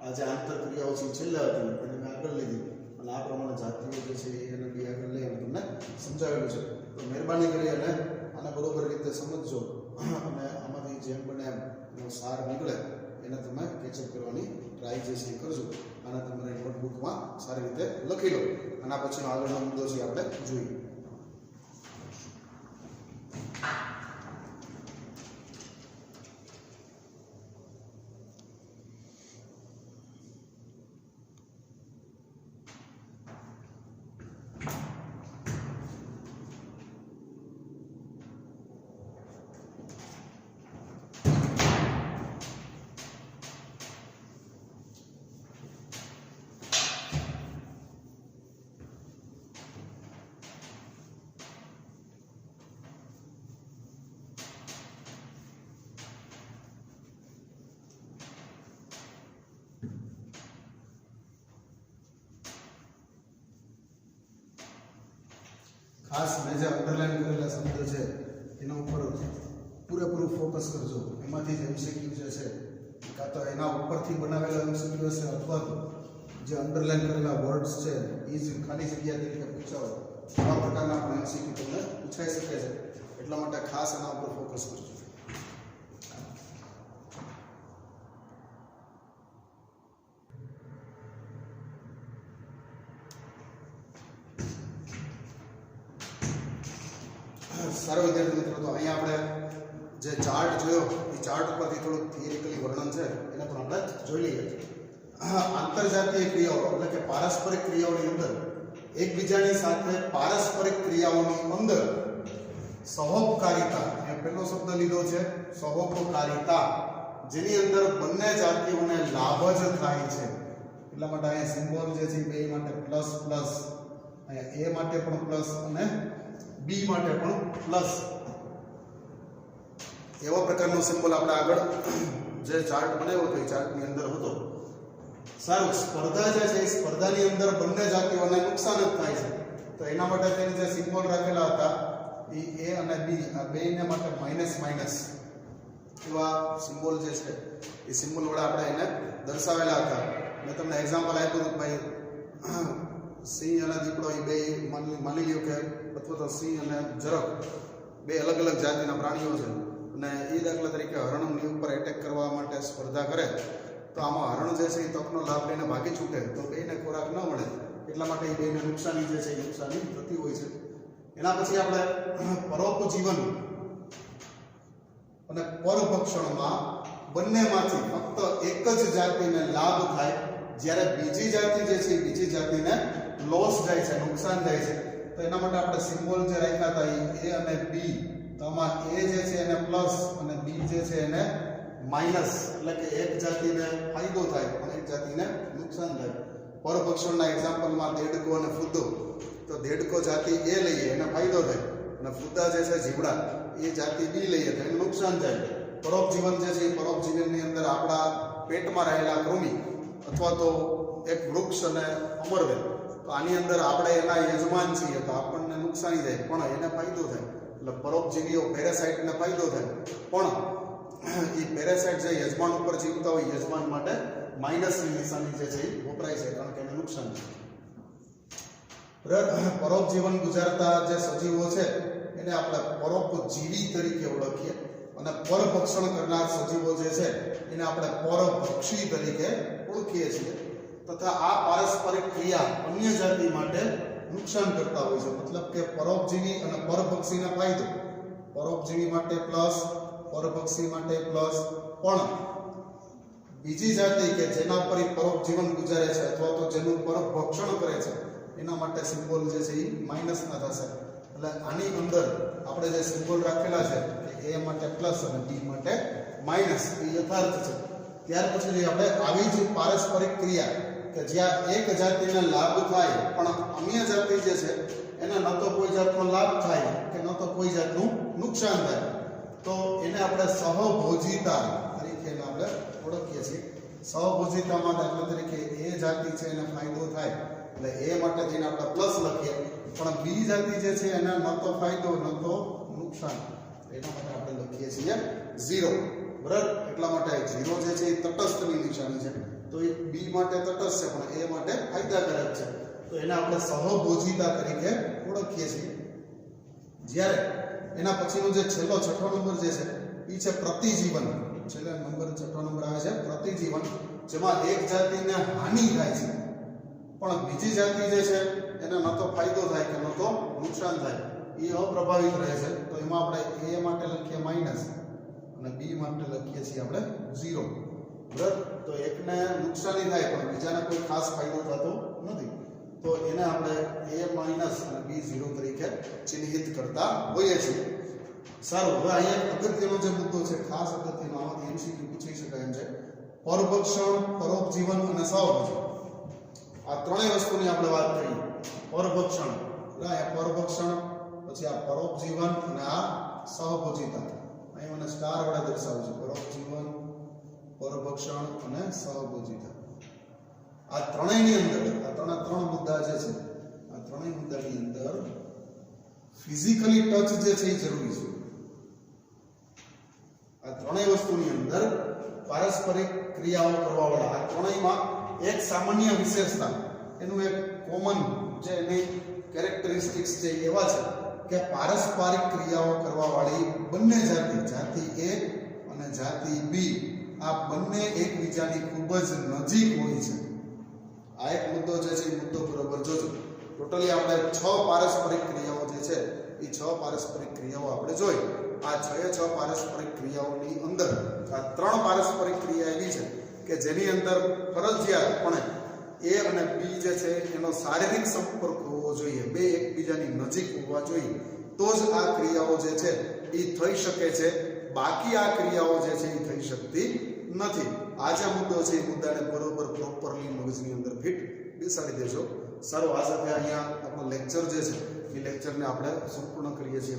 આ જે આંતરક્રિયાઓ છે છેલ્લે હતી એને મેં આગળ લીધી અને આ પ્રમાણે જાતિઓ જે છે એને બી આગળ લઈ અને તમને સમજાવેલું છે. તો મહેરબાની કરી અને આને બરોબર રીતે સમજજો અને આમાંથી જેમ બને એમ એનો સાર નીકળે એને તમે કેચઅપ કરવાની ટ્રાય જે છે એ કરજો. આને તમારી નોટબુકમાં સારી રીતે લખી લો. આના પછીનો આગળનો મુદ્દો છે આપણે જોઈએ. ખાસ મેં જે અંડરલાઈન કરેલા શબ્દ છે એના ઉપર પૂરેપૂરું ફોકસ કરજો. એમાંથી જ MCQ જે છે કાં તો એના ઉપરથી બનાવેલા MCQ હશે અથવા તો જે અંડરલાઈન કરેલા વર્ડ્સ છે એ જ ખાલી જગ્યા તરીકે પૂછાવો. આવા પ્રકારના પણ MCQ તમને પૂછાઈ શકે છે. એટલા માટે ખાસ એના ઉપર ફોકસ કરજો. સારો વિદ્યાર્થી મિત્રો, તો અહીંયા આપણે જે ચાર્ટ જોયો એ ચાર્ટ ઉપરથી થોડુંક થિયરિકલી વર્ણન છે એને પણ આપણે જોઈ લઈએ. આંતરજાતીય ક્રિયાઓ એટલે કે પારસ્પરિક ક્રિયાઓની અંદર એકબીજાની સાથે પારસ્પરિક ક્રિયાઓની અંદર સહોપકારિતા, એ પહેલો શબ્દ લીધો છે સહોપકારિતા, જેની અંદર બંને જાતિઓને લાભ જ થાય છે. એટલા માટે અહીંયા સિમ્બોલ જે છે બે માટે પ્લસ પ્લસ, અહીંયા એ માટે પણ પ્લસ અને બી માટે પણ પ્લસ, એવા પ્રકારનો સિમ્બોલ આપણે આગળ જે ચાર્ટ બનાવ્યો હતો એ ચાર્ટની અંદર હતો. સારું, સ્પર્ધા જે છે એ સ્પર્ધાની અંદર બંને જાતિઓને નુકસાન જ થાય છે. તો એના માટે તેને જે સિમ્બોલ રાખેલા હતા એ એ અને બી આ બેને માટે માઇનસ માઇનસ એવા સિમ્બોલ જે છે એ સિમ્બોલ વડે આપણે એને દર્શાવેલા હતા. મેં તમને એક્ઝામ્પલ આપ્યું હતું ભાઈ સિંહ અને દીપડો એ બે માની લ્યો કે અથવા તો સિંહ અને ઝરખ બે અલગ અલગ જાતિના પ્રાણીઓ છે અને એ દાખલા તરીકે હરણની ઉપર એટેક કરવા માટે સ્પર્ધા કરે તો આમાં હરણ જે છે એ તકનો લાભ લઈને ભાગી છૂટે તો બેને ખોરાક ન મળે. એટલા માટે એ બેને નુકસાની જે છે એ નુકસાની થતી હોય છે. એના પછી આપણે પરોપજીવન અને પરભક્ષણમાં બંનેમાંથી ફક્ત એક જ જાતિને લાભ થાય, જ્યારે બીજી જાતિ જે છે એ બીજી જાતિને લોસ જાય છે, નુકસાન જાય છે. તો એના માટે આપણે સિમ્બોલ જે રાખ્યા હતા એ અને બી, તો આમાં એ જે છે એને પ્લસ અને બી જે છે એને માઇનસ, એટલે કે એક જાતિને ફાયદો થાય અને એક જાતિને નુકસાન થાય. પરભક્ષણના એક્ઝામ્પલમાં દેડકો અને ફૂદો, તો દેડકો જાતિ એ લઈએ એને ફાયદો થાય અને ફૂદા જે છે જીવડા એ જાતિ બી લઈએ તો એને નુકસાન થાય. પરોપજીવન જે છે એ પરોપજીવનની અંદર આપણા પેટમાં રહેલા કૃમિ અથવા તો એક વૃક્ષ અને અમરવેલ, તો આની અંદર આપણે એના યજમાન છીએ તો આપણને નુકસાની થાય પણ એને ફાયદો થાય. એટલે પરોપજીવીઓ પેરાસાઇટને ફાયદો થાય પણ એ પેરાસાઇટ જે યજમાન ઉપર જીવતા હોય યજમાન માટે માઇનસની નિશાની જે છે એ વપરાય છે કારણ કે એને નુકસાન થાય. પરોપજીવન ગુજારતા જે સજીવો છે એને આપણે પરોપજીવી તરીકે ઓળખીએ અને પરભક્ષણ કરનાર સજીવો જે છે એને આપણે પરભક્ષી તરીકે ઓળખીએ છીએ. તથા આ પારસ્પરિક ક્રિયા અન્ય જાતિ માટે નુકસાન કરતા હોય છે. મતલબ કે પરોપજીવી અને પરભક્ષીને ફાયદો, પરોપજીવી માટે પ્લસ, પરભક્ષી માટે પ્લસ, પણ બીજી જાતિ કે જેના પર પરોપજીવન ગુજારે છે અથવા તો જેનું પરભક્ષણ કરે છે એના માટે સિમ્બોલ જે છે એ માઇનસ ના થશે. એટલે આની અંદર આપણે જે સિમ્બોલ રાખેલા છે કે એ માટે પ્લસ અને બી માટે માઇનસ એ યથાર્થ છે. ત્યાર પછી આપણે આવી જ પારસ્પરિક ક્રિયા કે જ્યાં એક જાતિને લાભ થાય પણ અન્ય જાતિ જે છે એને ન તો કોઈ જાતનો લાભ થાય કે ન તો કોઈ જાતનું નુકસાન થાય, તો એને આપણે સહભોજિતા તરીકે આપણે ઓળખીએ છીએ. સહભોજિતામાં દાખલા તરીકે એ જાતિ છે એને ફાયદો થાય એટલે એ માટે થઈને આપણે પ્લસ લખીએ, પણ બી જાતિ જે છે એને ન તો ફાયદો ન તો નુકસાન, એના માટે આપણે લખીએ છીએ 0. બરાબર, એટલા માટે 0 જે છે એ તટસ્થની નિશાની છે તો એ બી માટે તટસ્થ છે પણ એ માટે ફાયદાકારક છે તો એને આપણે સહભોજિતા તરીકે ઓળખીએ છીએ. જ્યારે એના પછીનો જે છેલ્લો છઠ્ઠો નંબર જે છે એ છે પ્રતિજીવન. છેલ્લા નંબર છઠ્ઠો નંબર આવે છે પ્રતિજીવન, જેમાં એક જાતિને હાનિ થાય છે પણ બીજી જાતિ જે છે એને ન તો ફાયદો થાય કે ન તો નુકસાન થાય, એ અપ્રભાવિત રહે છે. તો એમાં આપણે એ માટે લખીએ માઇનસ અને બી માટે લખીએ છીએ આપણે 0. બરાબર, તો એકને નુકસાની થાય પણ બીજાને કોઈ ખાસ ફાયદો થતો નથી તો એને આપણે a માઇનસ અને b 0 તરીકે ચિહ્નિત કરતા હોઈએ છીએ. સારું, હવે અહીંયા અગત્યનો જે મુદ્દો છે, ખાસ અગત્યનો, આમાંથી MCQ પૂછી શકાય એમ છે, પરભક્ષણ, પરોપજીવન અને સહભોજન. આ ત્રણેય વસ્તુની આપણે વાત કરી. પરભક્ષણ, પરભક્ષણ, પછી આ પરોપજીવન અને આ સહભોજિતા. અહીં મને સ્ટાર વડે દર્શાવું છું, પરોપજીવન, પરભક્ષણ અને સહભોજિતા. આ ત્રણેયની અંદર આ ત્રણ મુદ્દા જે છે આ ત્રણેય મુદ્દાની અંદર ફિઝિકલી ટચ જે છે એ જરૂરી છે. આ ત્રણેય વસ્તુની અંદર પારસ્પરિક ક્રિયાઓ કરવાવાળા આ ત્રણેયમાં એક સામાન્ય વિશેષતા, એનું એક કોમન જે એની કેરેક્ટરિસ્ટિક્સ છે એવા છે કે પારસ્પરિક ક્રિયાઓ કરવાવાળી બંને જાતિ A અને જાતિ B આ બંને એકબીજાની ખૂબ જ નજીક હોય છે. આ એક મુદ્દો જે છે એ મુદ્દો બરોબર જોજો. ટોટલી આપણે 6 પારસ્પરિક ક્રિયાઓ જે છે એ 6 પારસ્પરિક ક્રિયાઓ આપણે જોઈ. આ 6 પારસ્પરિક ક્રિયાઓની અંદર આ 3 પારસ્પરિક ક્રિયા એવી છે કે જેની અંદર ફરજિયાતપણે A અને B જે છે એનો શારીરિક સંપર્ક હોવો જોઈએ, બે એકબીજાની નજીક હોવા જોઈએ, તો જ આ ક્રિયાઓ જે છે એ થઈ શકે છે. બાકી આ ક્રિયાઓ જે છે એ થઈ શકતી નથી. આ જે મુદ્દો છે એ મુદ્દાને બરોબર પ્રોપરલી મગજની અંદર ફિટ બેસાડી દેજો. સારું, આ સાથે અહીંયા આપણો લેક્ચર જે છે એ લેક્ચરને આપણે પૂર્ણ કરીએ છીએ.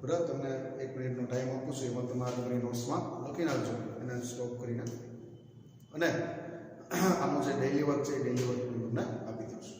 બરાબર, તમને 1 મિનિટનો ટાઈમ આપું છું, એમાં તમારા નોટ્સમાં લખી નાખજો એને સ્ટોપ કરીને, અને આનું જે ડેઇલી વર્ક છે એ ડેઇલી વર્ક તમને આપી દઉં છું.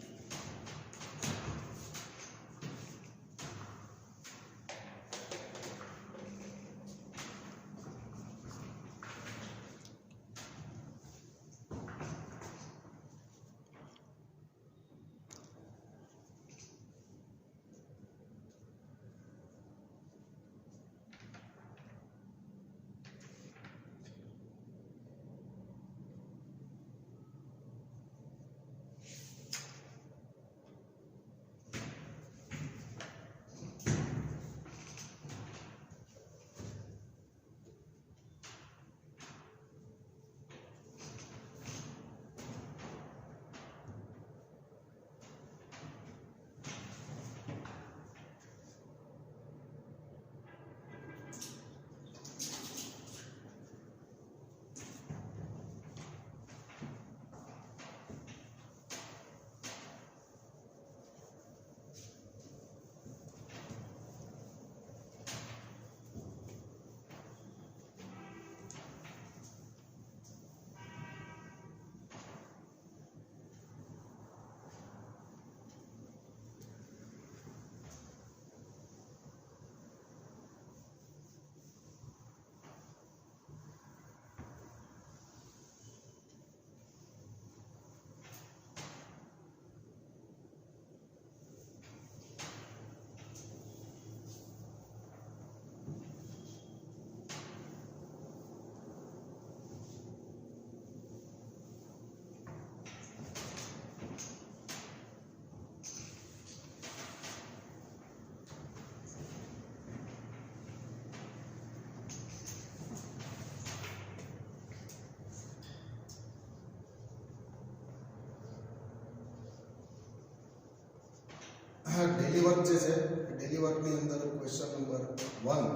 ડેલી વર્ક જે છે, ડેલી વર્કની અંદર ક્વેશ્ચન નંબર 1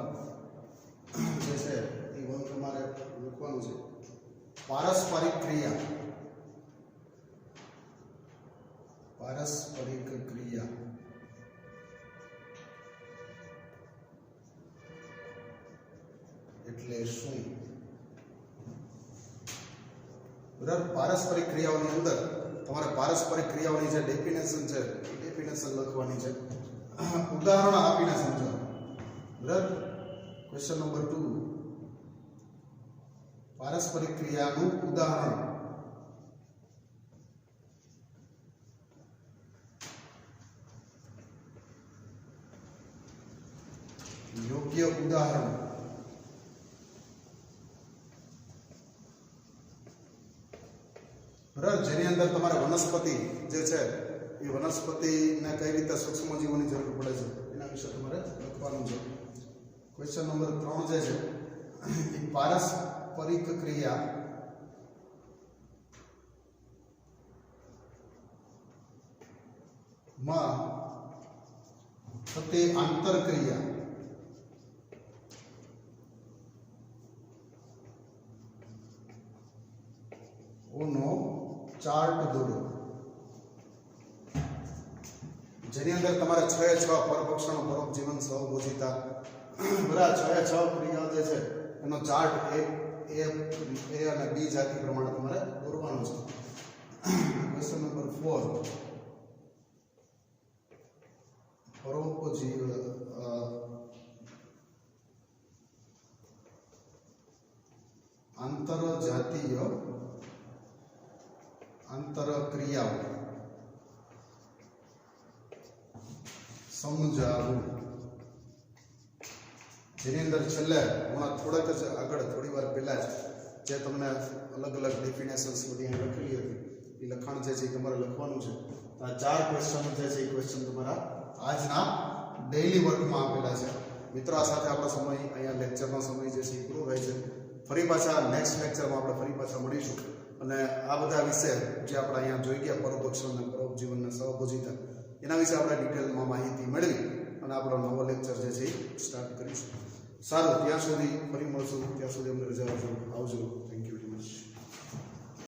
જે છે એ 1 તમારે લખવાનું છે. પારસ્પરિક ક્રિયા એટલે શું? બરાબર, પારસ્પરિક ક્રિયાઓની અંદર તમારે પારસ્પરિક ક્રિયાઓની જે ડેફિનેશન છે એ ડેફિનેશન લખવાની છે. ઉદાહરણ આપીને સમજો. બરાબર, ક્વેશ્ચન નંબર 2 પારસ્પરિક ક્રિયાનું ઉદાહરણ. યોગ્ય ઉદાહરણ. બરાબર, જેની અંદર તમારે વનસ્પતિ જે છે એ વનસ્પતિને કઈ રીતે સૂક્ષ્મજીવોની જરૂર પડે છે એના વિશે તમારે લખવાનું છે. ક્વેશ્ચન નંબર 3 જે છે એ પારસ્પરિક ક્રિયા માં થતી આંતરક્રિયા ઓનો ચાર્ટ દોરો. જેની અંદર તમારે 6 પરપક્ષણો પરોપજીવન સહભોજિતા બરાબર 6 ક્રિયાઓ જે છે એનો ચાર્ટ એ અને બી જાતિ પ્રમાણે તમારે દોરવાનો છે. ક્વેશ્ચન નંબર 4 પરોપજીવ આંતરજાતીય આંતરક્રિયાઓ સમજાવું, જેની અંદર છેલ્લે હમણાં થોડાક જ આગળ થોડી વાર પહેલા જ જે તમને અલગ અલગ ડેફિનેશન્સ બધી અહીં લખેલી હતી એ લખાણ જે છે એ તમારે લખવાનું છે. તો આ 4 ક્વેશ્ચન જે છે એ ક્વેશ્ચન તમારા આજના ડેઈલી વર્કમાં આપેલા છે. મિત્રો, આ સાથે આપણો સમય અહીંયા લેક્ચરનો સમય જે છે એ પૂરો થાય છે. ફરી પાછા નેક્સ્ટ લેક્ચરમાં આપણે ફરી પાછા મળીશું અને આ બધા વિશે જે આપણે અહીંયા જોઈ ગયા પરોપક્ષણ અને પરોપજીવનના સહભોજિતા એના વિશે આપણે ડિટેલમાં માહિતી મેળવી અને આપણો નવો લેક્ચર જે છે એ સ્ટાર્ટ કરીશું. સારું, ત્યાં સુધી ફરી મળશું. ત્યાં સુધી અમને રજા આપજો. આવજો. Thank you very much.